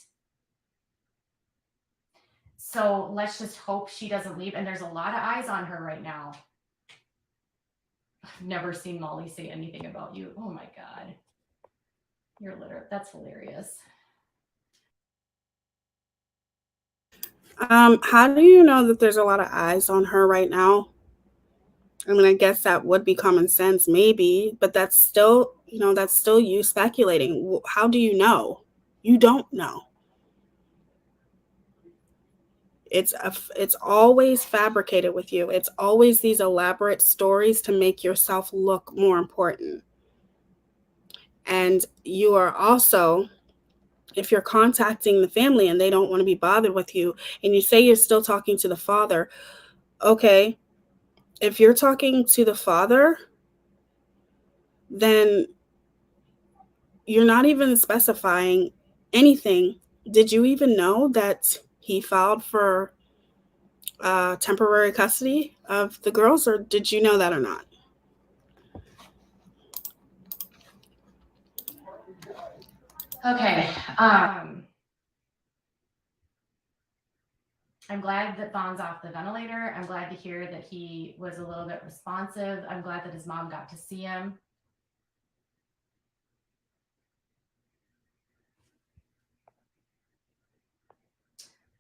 So let's just hope she doesn't leave. And there's a lot of eyes on her right now. I've never seen Molly say anything about you. Oh my God. You're literate. That's hilarious. How do you know that there's a lot of eyes on her right now? I mean, I guess that would be common sense, maybe, but that's still, that's still you speculating. How do you know? You don't know. It's always fabricated with you. It's always these elaborate stories to make yourself look more important. And you are also, if you're contacting the family and they don't want to be bothered with you, and you say you're still talking to the father, okay, if you're talking to the father, then you're not even specifying anything. Did you even know that he filed for temporary custody of the girls, or did you know that or not? Okay. I'm glad that Vaughn's off the ventilator. I'm glad to hear that he was a little bit responsive. I'm glad that his mom got to see him.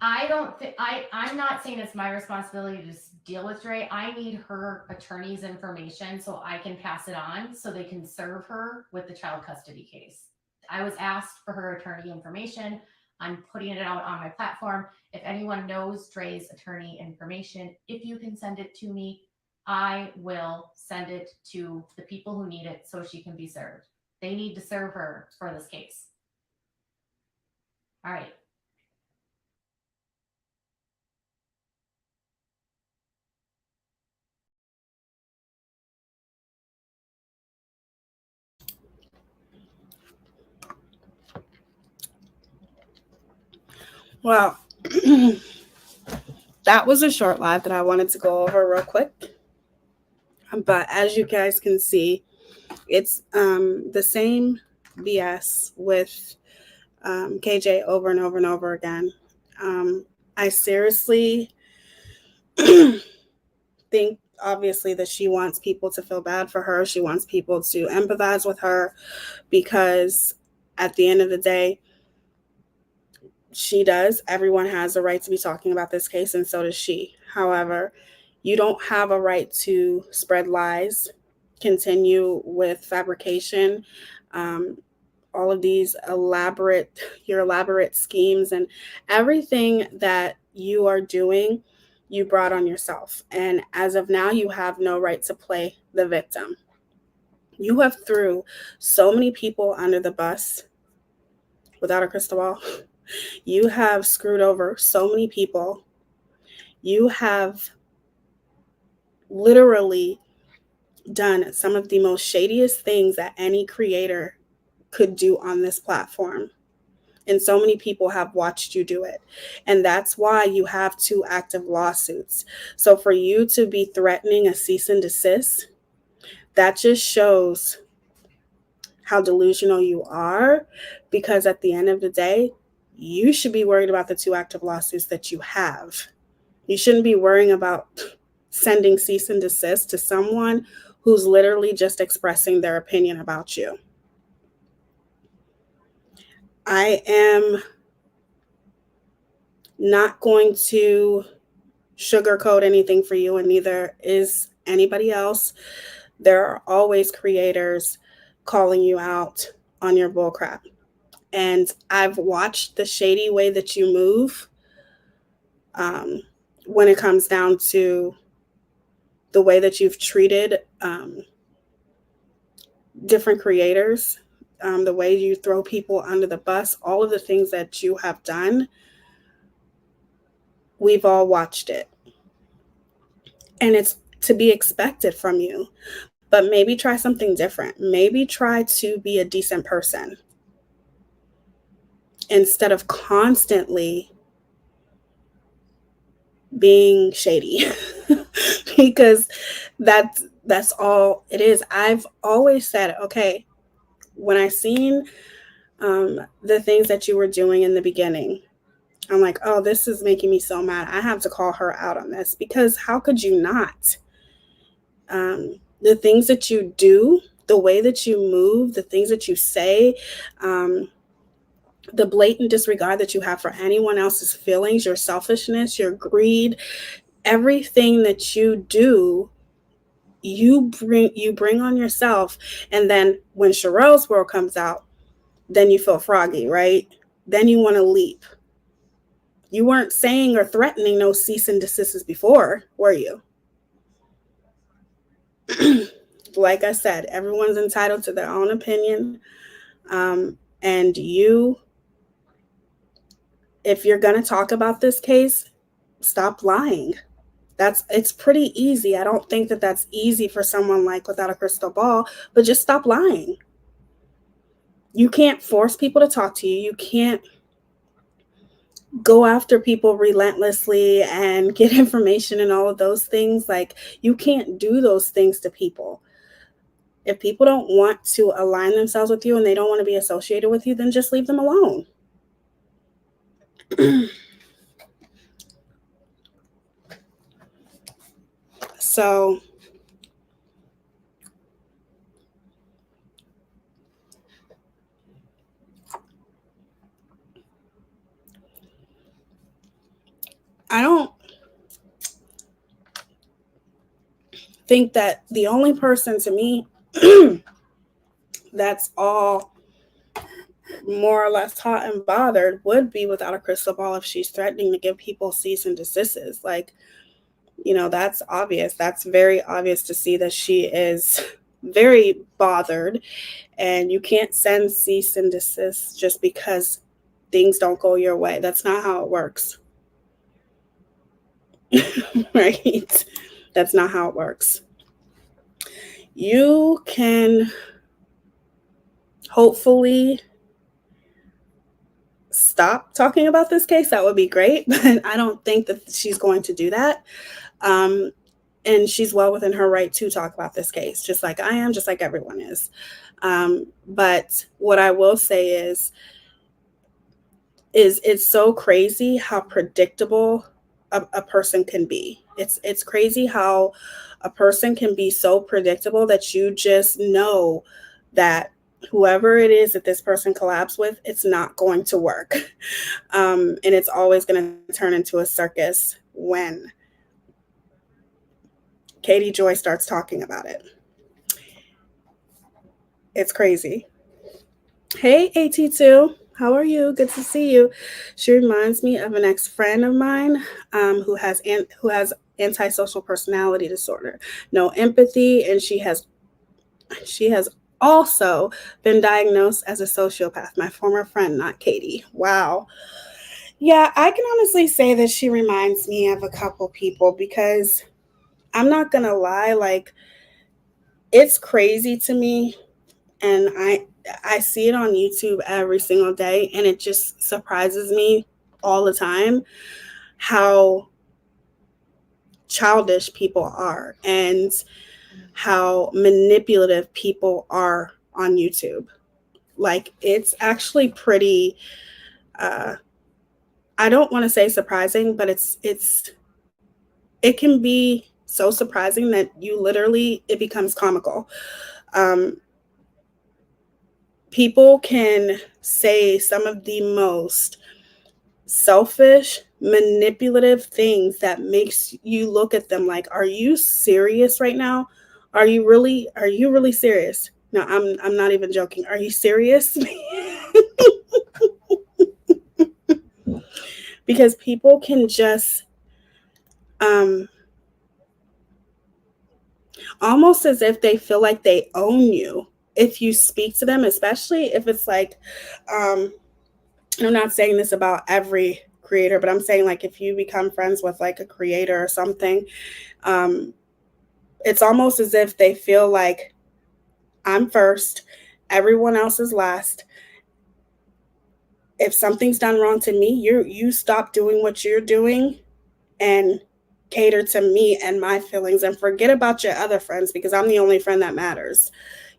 I don't think I'm not saying it's my responsibility to deal with Dre. I need her attorney's information so I can pass it on so they can serve her with the child custody case. I was asked for her attorney information. I'm putting it out on my platform. If anyone knows Dre's attorney information, if you can send it to me, I will send it to the people who need it so she can be served. They need to serve her for this case. All right. Well, that was a short live that I wanted to go over real quick. But as you guys can see, it's the same BS with KJ over and over and over again. I seriously think, obviously, that she wants people to feel bad for her. She wants people to empathize with her because at the end of the day, she does. Everyone has a right to be talking about this case, and so does she. However, you don't have a right to spread lies, continue with fabrication, all of these elaborate schemes, and everything that you are doing, you brought on yourself. And as of now, you have no right to play the victim. You have threw so many people under the bus without a crystal ball. You have screwed over so many people. You have literally done some of the most shadiest things that any creator could do on this platform. And so many people have watched you do it. And that's why you have 2 active lawsuits. So for you to be threatening a cease and desist, that just shows how delusional you are, because at the end of the day, you should be worried about the 2 active lawsuits that you have. You shouldn't be worrying about sending cease and desist to someone who's literally just expressing their opinion about you. I am not going to sugarcoat anything for you, and neither is anybody else. There are always creators calling you out on your bullcrap. And I've watched the shady way that you move when it comes down to the way that you've treated different creators, the way you throw people under the bus, all of the things that you have done. We've all watched it. And it's to be expected from you. But maybe try something different. Maybe try to be a decent person instead of constantly being shady. Because that's all it is. I've always said, okay, when I seen the things that you were doing in the beginning, I'm like, oh, this is making me so mad. I have to call her out on this, because how could you not? The things that you do, the way that you move, the things that you say, um, the blatant disregard that you have for anyone else's feelings, your selfishness, your greed, everything that you do, you bring on yourself. And then when Sherelle's world comes out, then you feel froggy, right? Then you want to leap. You weren't saying or threatening no cease and desists before, were you? Like I said, everyone's entitled to their own opinion. And you, if you're going to talk about this case, stop lying. It's pretty easy. I don't think that that's easy for someone like without a crystal ball, but just stop lying. You can't force people to talk to you. You can't go after people relentlessly and get information and all of those things. Like, you can't do those things to people. If people don't want to align themselves with you and they don't want to be associated with you, then just leave them alone. So I don't think that the only person to me that's all more or less hot and bothered would be without a crystal ball if she's threatening to give people cease and desists. Like, that's obvious. That's very obvious to see that she is very bothered, and you can't send cease and desist just because things don't go your way. That's not how it works. Right? That's not how it works. You can hopefully stop talking about this case. That would be great, but I don't think that she's going to do that. And she's well within her right to talk about this case, just like I am, just like everyone is. But what I will say is it's so crazy how predictable a person can be. It's crazy how a person can be so predictable that you just know that whoever it is that this person collabs with, it's not going to work. And it's always going to turn into a circus when Katie Joy starts talking about it. It's crazy. Hey, AT2, how are you? Good to see you. She reminds me of an ex-friend of mine who has antisocial personality disorder, no empathy, and she has also been diagnosed as a sociopath. My former friend, not Katie. Wow. Yeah, I can honestly say that she reminds me of a couple people, because I'm not gonna lie, like, it's crazy to me, and I see it on YouTube every single day, and it just surprises me all the time how childish people are and how manipulative people are on YouTube. Like, it's actually pretty I don't want to say surprising, but it can be so surprising that it becomes comical. People can say some of the most selfish, manipulative things that makes you look at them like, are you serious right now? Are you really serious? No, I'm not even joking. Are you serious? Because people can just almost as if they feel like they own you if you speak to them, especially if it's like I'm not saying this about every creator, but I'm saying, like, if you become friends with like a creator or something, it's almost as if they feel like I'm first, everyone else is last. If something's done wrong to me, you stop doing what you're doing and cater to me and my feelings and forget about your other friends, because I'm the only friend that matters.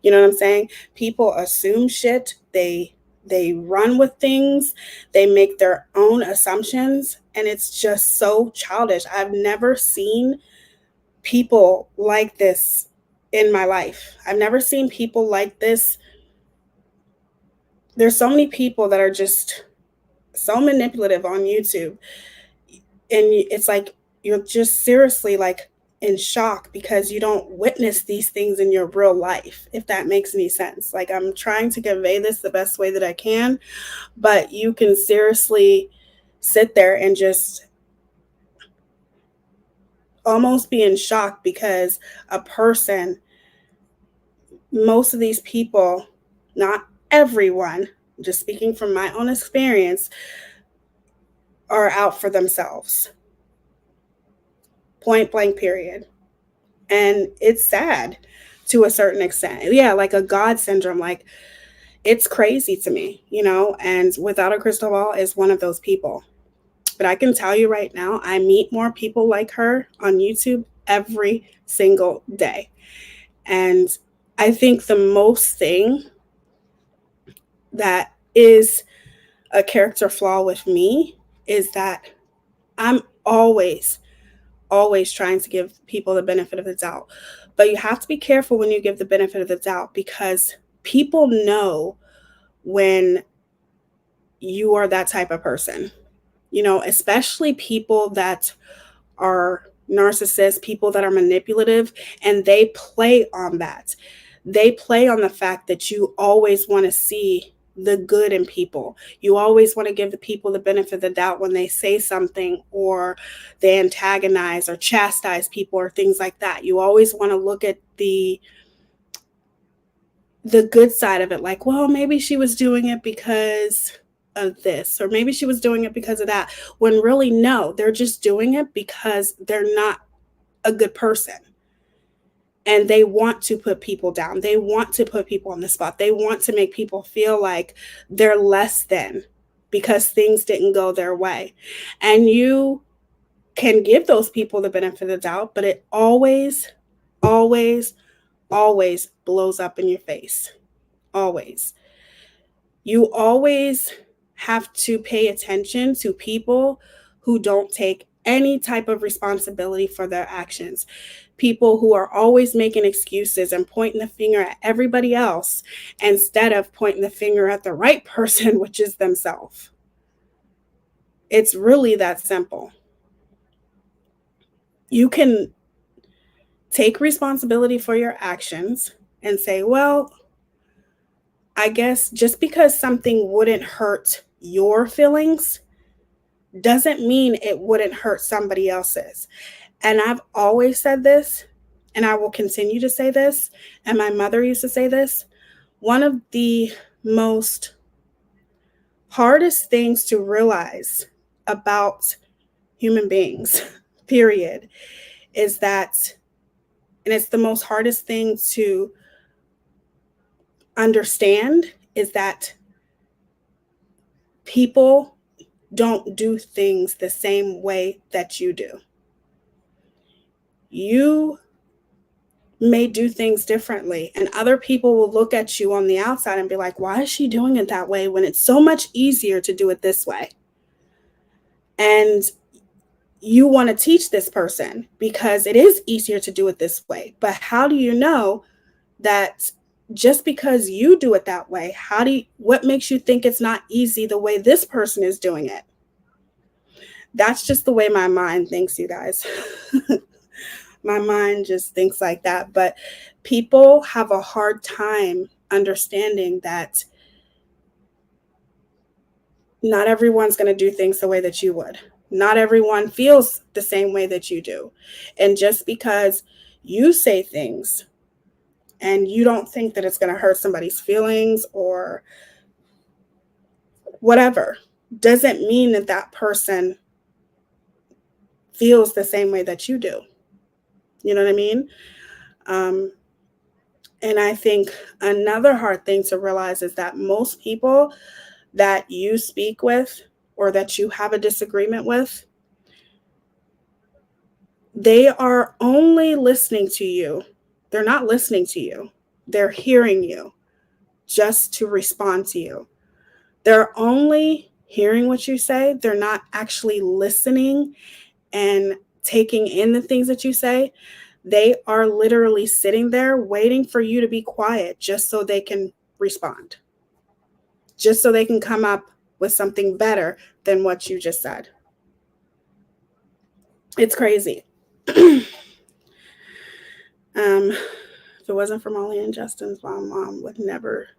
You know what I'm saying? People assume shit. They they run with things, they make their own assumptions, and it's just so childish. I've never seen people like this in my life. I've never seen people like this. There's so many people that are just so manipulative on YouTube, and it's like you're just seriously like in shock because you don't witness these things in your real life, if that makes any sense. Like, I'm trying to convey this the best way that I can, but you can seriously sit there and just almost be in shock because a person, most of these people, not everyone, just speaking from my own experience, are out for themselves. Point blank, period. And it's sad to a certain extent. Yeah, like a God syndrome. Like, it's crazy to me, you know, and Without a Crystal Ball is one of those people. But I can tell you right now, I meet more people like her on YouTube every single day. And I think the most thing that is a character flaw with me is that I'm always trying to give people the benefit of the doubt. But you have to be careful when you give the benefit of the doubt, because people know when you are that type of person, you know, especially people that are narcissists, people that are manipulative, and they play on that. They play on the fact that you always want to see the good in people. You always want to give the people the benefit of the doubt when they say something, or they antagonize or chastise people or things like that. You always want to look at the good side of it, like, well, maybe she was doing it because of this, or maybe she was doing it because of that, when really, no, they're just doing it because they're not a good person, and they want to put people down. They want to put people on the spot. They want to make people feel like they're less than because things didn't go their way. And you can give those people the benefit of the doubt, but it always, always, always blows up in your face. Always. You always have to pay attention to people who don't take any type of responsibility for their actions. People who are always making excuses and pointing the finger at everybody else instead of pointing the finger at the right person, which is themselves. It's really that simple. You can take responsibility for your actions and say, well, I guess just because something wouldn't hurt your feelings doesn't mean it wouldn't hurt somebody else's. And I've always said this, and I will continue to say this, and my mother used to say this. One of the most hardest things to realize about human beings, period, is that, and it's the most hardest thing to understand, is that people don't do things the same way that you do. You may do things differently, and other people will look at you on the outside and be like, why is she doing it that way when it's so much easier to do it this way? And you want to teach this person because it is easier to do it this way. But how do you know that just because you do it that way, what makes you think it's not easy the way this person is doing it? That's just the way my mind thinks, you guys. My mind just thinks like that. But people have a hard time understanding that not everyone's going to do things the way that you would. Not everyone feels the same way that you do. And just because you say things and you don't think that it's going to hurt somebody's feelings or whatever, doesn't mean that that person feels the same way that you do. You know what I mean? And I think another hard thing to realize is that most people that you speak with or that you have a disagreement with, they are only listening to you. They're not listening to you. They're hearing you just to respond to you. They're only hearing what you say. They're not actually listening and taking in the things that you say. They are literally sitting there waiting for you to be quiet just so they can respond, just so they can come up with something better than what you just said. It's crazy. If it wasn't for Molly and Justin's mom would never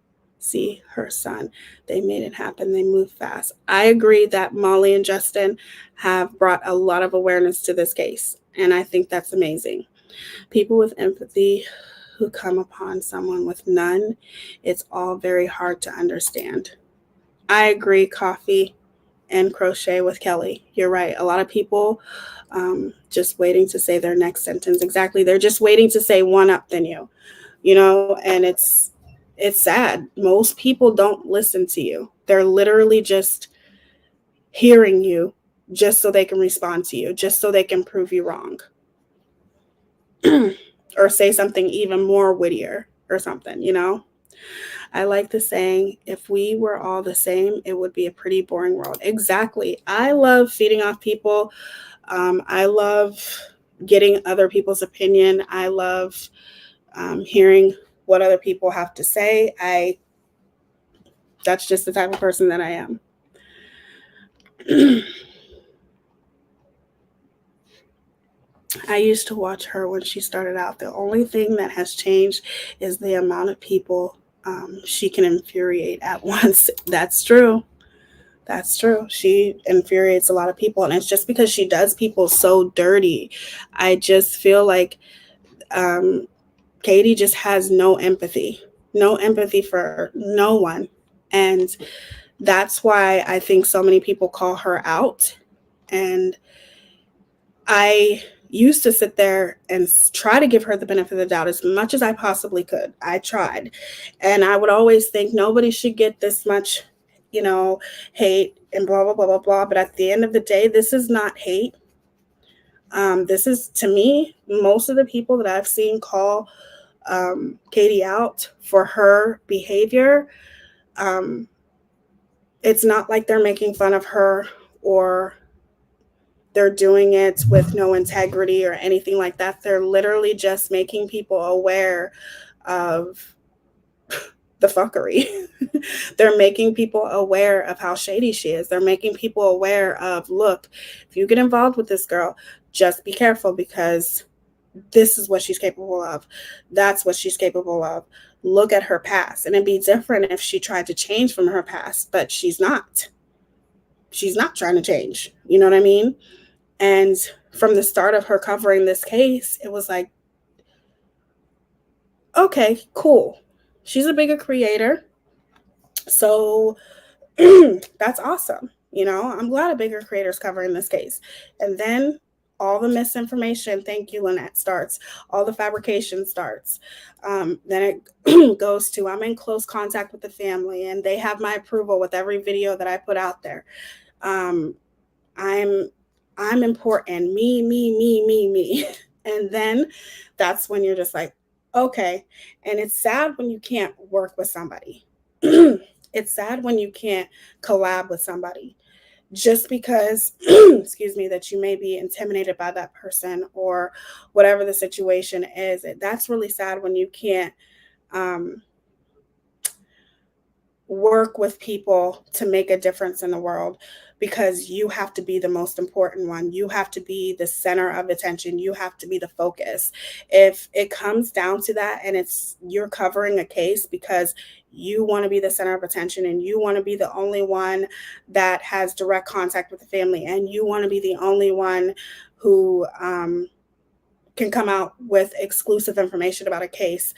see her son. They made it happen. They moved fast. I agree that Molly and Justin have brought a lot of awareness to this case, and I think that's amazing. People with empathy who come upon someone with none, it's all very hard to understand. I agree, Coffee and Crochet, with Kelly. You're right. A lot of people just waiting to say their next sentence. Exactly. They're just waiting to say one up than you know, and it's sad. Most people don't listen to you. They're literally just hearing you just so they can respond to you, just so they can prove you wrong. Or say something even more wittier or something, you know? I like the saying, if we were all the same, it would be a pretty boring world. Exactly. I love feeding off people. I love getting other people's opinion. I love hearing what other people have to say. That's just the type of person that I am. I used to watch her when she started out. The only thing that has changed is the amount of people she can infuriate at once. That's true. That's true. She infuriates a lot of people, and it's just because she does people so dirty. I just feel like Katie just has no empathy for no one. And that's why I think so many people call her out. And I used to sit there and try to give her the benefit of the doubt as much as I possibly could. I tried. And I would always think nobody should get this much, hate and blah, blah, blah, blah, blah. But at the end of the day, this is not hate. This is, to me, most of the people that I've seen call Katie out for her behavior, it's not like they're making fun of her or they're doing it with no integrity or anything like that. They're literally just making people aware of the fuckery. They're making people aware of how shady she is. They're making people aware of, look, if you get involved with this girl, just be careful because this is what she's capable of. That's what she's capable of. Look at her past. And it'd be different if she tried to change from her past, but she's not. She's not trying to change. You know what I mean? And from the start of her covering this case, it was like, okay, cool. She's a bigger creator. So that's awesome. I'm glad a bigger creator is covering this case. And then all the misinformation, thank you, Lynette, starts. All the fabrication starts. Then it goes to, I'm in close contact with the family and they have my approval with every video that I put out there. I'm important. Me. And then that's when you're just like, okay. And it's sad when you can't work with somebody. It's sad when you can't collab with somebody just because, excuse me, that you may be intimidated by that person or whatever the situation is. That's really sad when you can't work with people to make a difference in the world because you have to be the most important one. You have to be the center of attention. You have to be the focus. If it comes down to that and you're covering a case because you want to be the center of attention and you want to be the only one that has direct contact with the family and you want to be the only one who can come out with exclusive information about a case,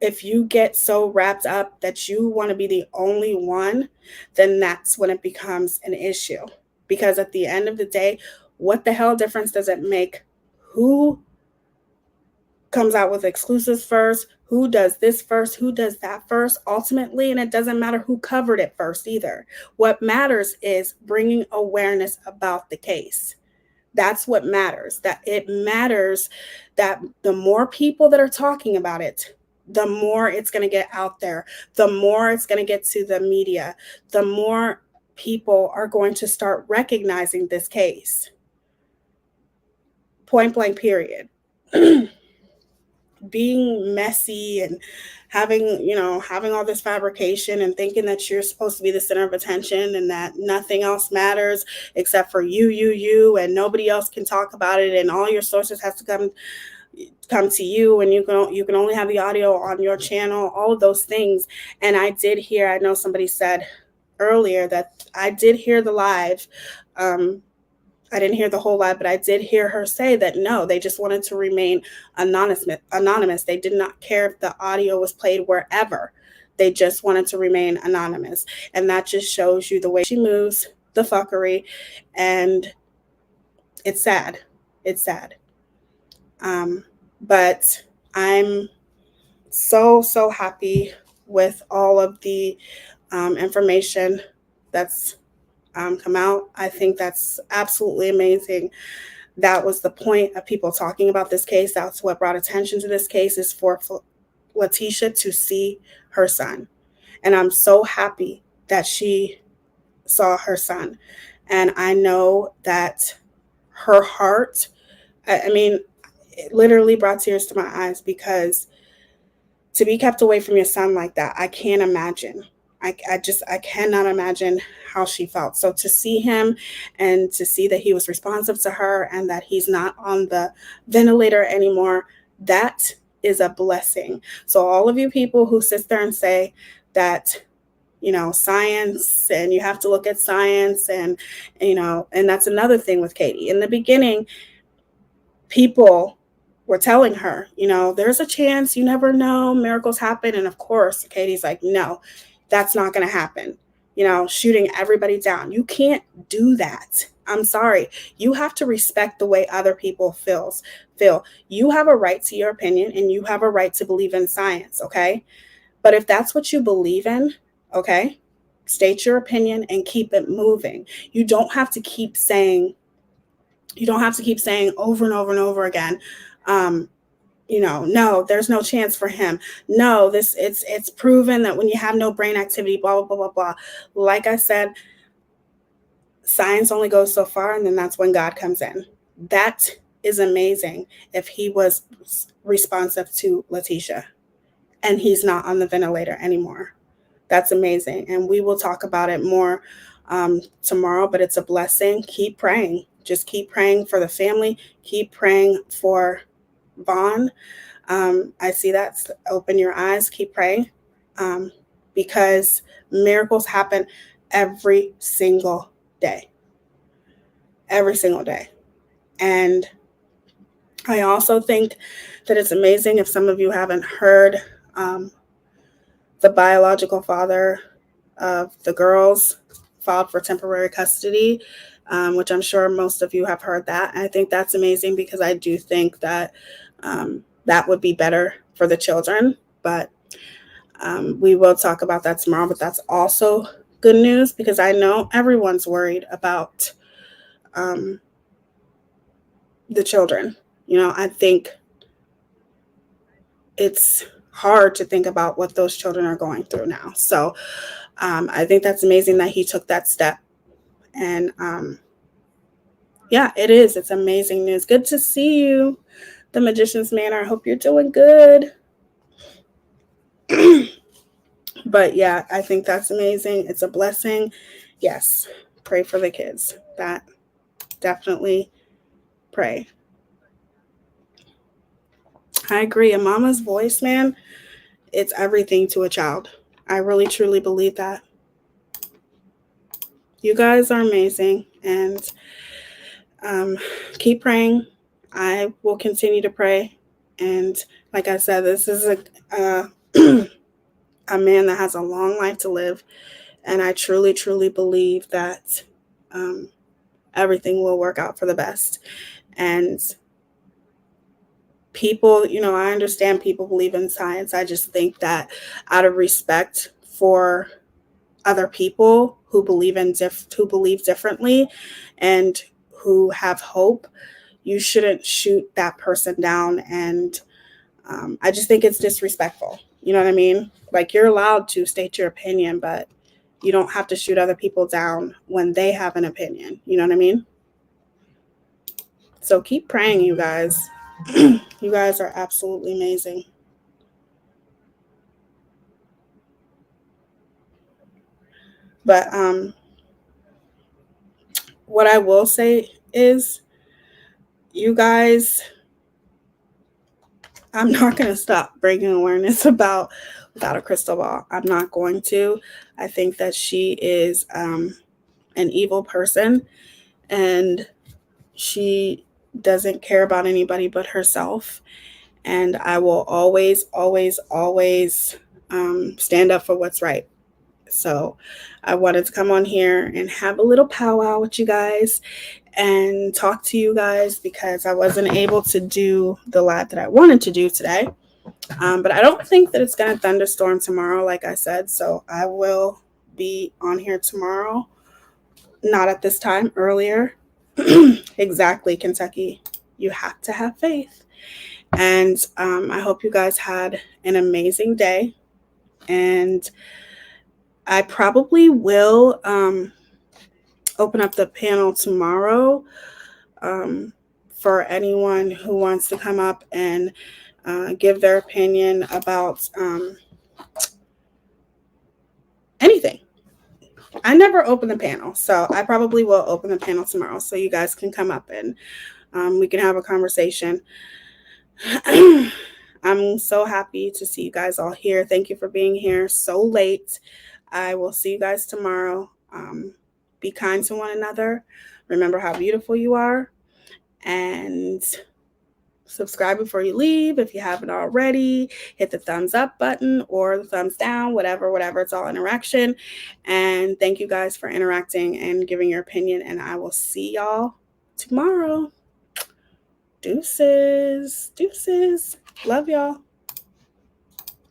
if you get so wrapped up that you want to be the only one, then that's when it becomes an issue. Because at the end of the day, what the hell difference does it make who comes out with exclusives first, who does this first, who does that first, ultimately, and it doesn't matter who covered it first either. What matters is bringing awareness about the case. That's what matters. That it matters that the more people that are talking about it, the more it's going to get out there, the more it's going to get to the media, the more people are going to start recognizing this case. Point blank, period. Being messy and having all this fabrication and thinking that you're supposed to be the center of attention and that nothing else matters except for you, and nobody else can talk about it, and all your sources have to come to you, and you can only have the audio on your channel, all of those things. And I know somebody said earlier that I did hear the live. I didn't hear the whole live, but I did hear her say that no, they just wanted to remain anonymous. They did not care if the audio was played wherever. They just wanted to remain anonymous. And that just shows you the way she moves, the fuckery, and it's sad. It's sad. But I'm so happy with all of the information that's come out. I think that's absolutely amazing. That was the point of people talking about this case. That's what brought attention to this case, is for Letitia to see her son. And I'm so happy that she saw her son. And I know that her heart, I mean, it literally brought tears to my eyes, because to be kept away from your son like that, I can't imagine. I cannot imagine how she felt. So to see him and to see that he was responsive to her and that he's not on the ventilator anymore, that is a blessing. So all of you people who sit there and say that, science, and you have to look at science, and that's another thing with Katie. In the beginning, people were telling her, there's a chance, you never know, miracles happen. And of course, Katie's like, no, that's not going to happen. Shooting everybody down. You can't do that. I'm sorry. You have to respect the way other people feel. You have a right to your opinion, and you have a right to believe in science, okay? But if that's what you believe in, okay, state your opinion and keep it moving. You don't have to keep saying over and over and over again, no, there's no chance for him. No, it's proven that when you have no brain activity, blah, blah, blah, blah, blah. Like I said, science only goes so far, and then that's when God comes in. That is amazing if he was responsive to Letitia and he's not on the ventilator anymore. That's amazing. And we will talk about it more tomorrow, but it's a blessing. Keep praying. Just keep praying for the family. Keep praying for Vaughn. I see that. Open your eyes. Keep praying, because miracles happen every single day. Every single day. And I also think that it's amazing, if some of you haven't heard, the biological father of the girls filed for temporary custody, which I'm sure most of you have heard that. And I think that's amazing, because I do think that that would be better for the children. But we will talk about that tomorrow. But that's also good news, because I know everyone's worried about the children. I think it's hard to think about what those children are going through now. So I think that's amazing that he took that step. And yeah, it is. It's amazing news. Good to see you, the Magician's Manor. I hope you're doing good. But yeah, I think that's amazing. It's a blessing. Yes, pray for the kids. That definitely pray. I agree. A mama's voice, man, it's everything to a child. I really, truly believe that. You guys are amazing, and keep praying. I will continue to pray. And like I said, this is a man that has a long life to live. And I truly, truly believe that everything will work out for the best. And people, I understand people believe in science. I just think that out of respect for other people who believe differently and who have hope, you shouldn't shoot that person down and I just think it's disrespectful. You know what I mean? Like, you're allowed to state your opinion, but you don't have to shoot other people down when they have an opinion. You know what I mean? So keep praying, you guys. You guys are absolutely amazing. But what I will say is, you guys, I'm not going to stop bringing awareness about Without a Crystal Ball. I'm not going to. I think that she is an evil person, and she doesn't care about anybody but herself. And I will always, always, always stand up for what's right. So I wanted to come on here and have a little powwow with you guys and talk to you guys, because I wasn't able to do the live that I wanted to do today. But I don't think that it's going to thunderstorm tomorrow, like I said. So I will be on here tomorrow. Not at this time, earlier. Exactly, Kentucky. You have to have faith. And I hope you guys had an amazing day. And I probably will open up the panel tomorrow for anyone who wants to come up and give their opinion about anything. I never open the panel, so I probably will open the panel tomorrow so you guys can come up and we can have a conversation. I'm so happy to see you guys all here. Thank you for being here so late. I will see you guys tomorrow. Be kind to one another. Remember how beautiful you are. And subscribe before you leave if you haven't already. Hit the thumbs up button or the thumbs down, whatever. It's all interaction. And thank you guys for interacting and giving your opinion. And I will see y'all tomorrow. Deuces. Love y'all.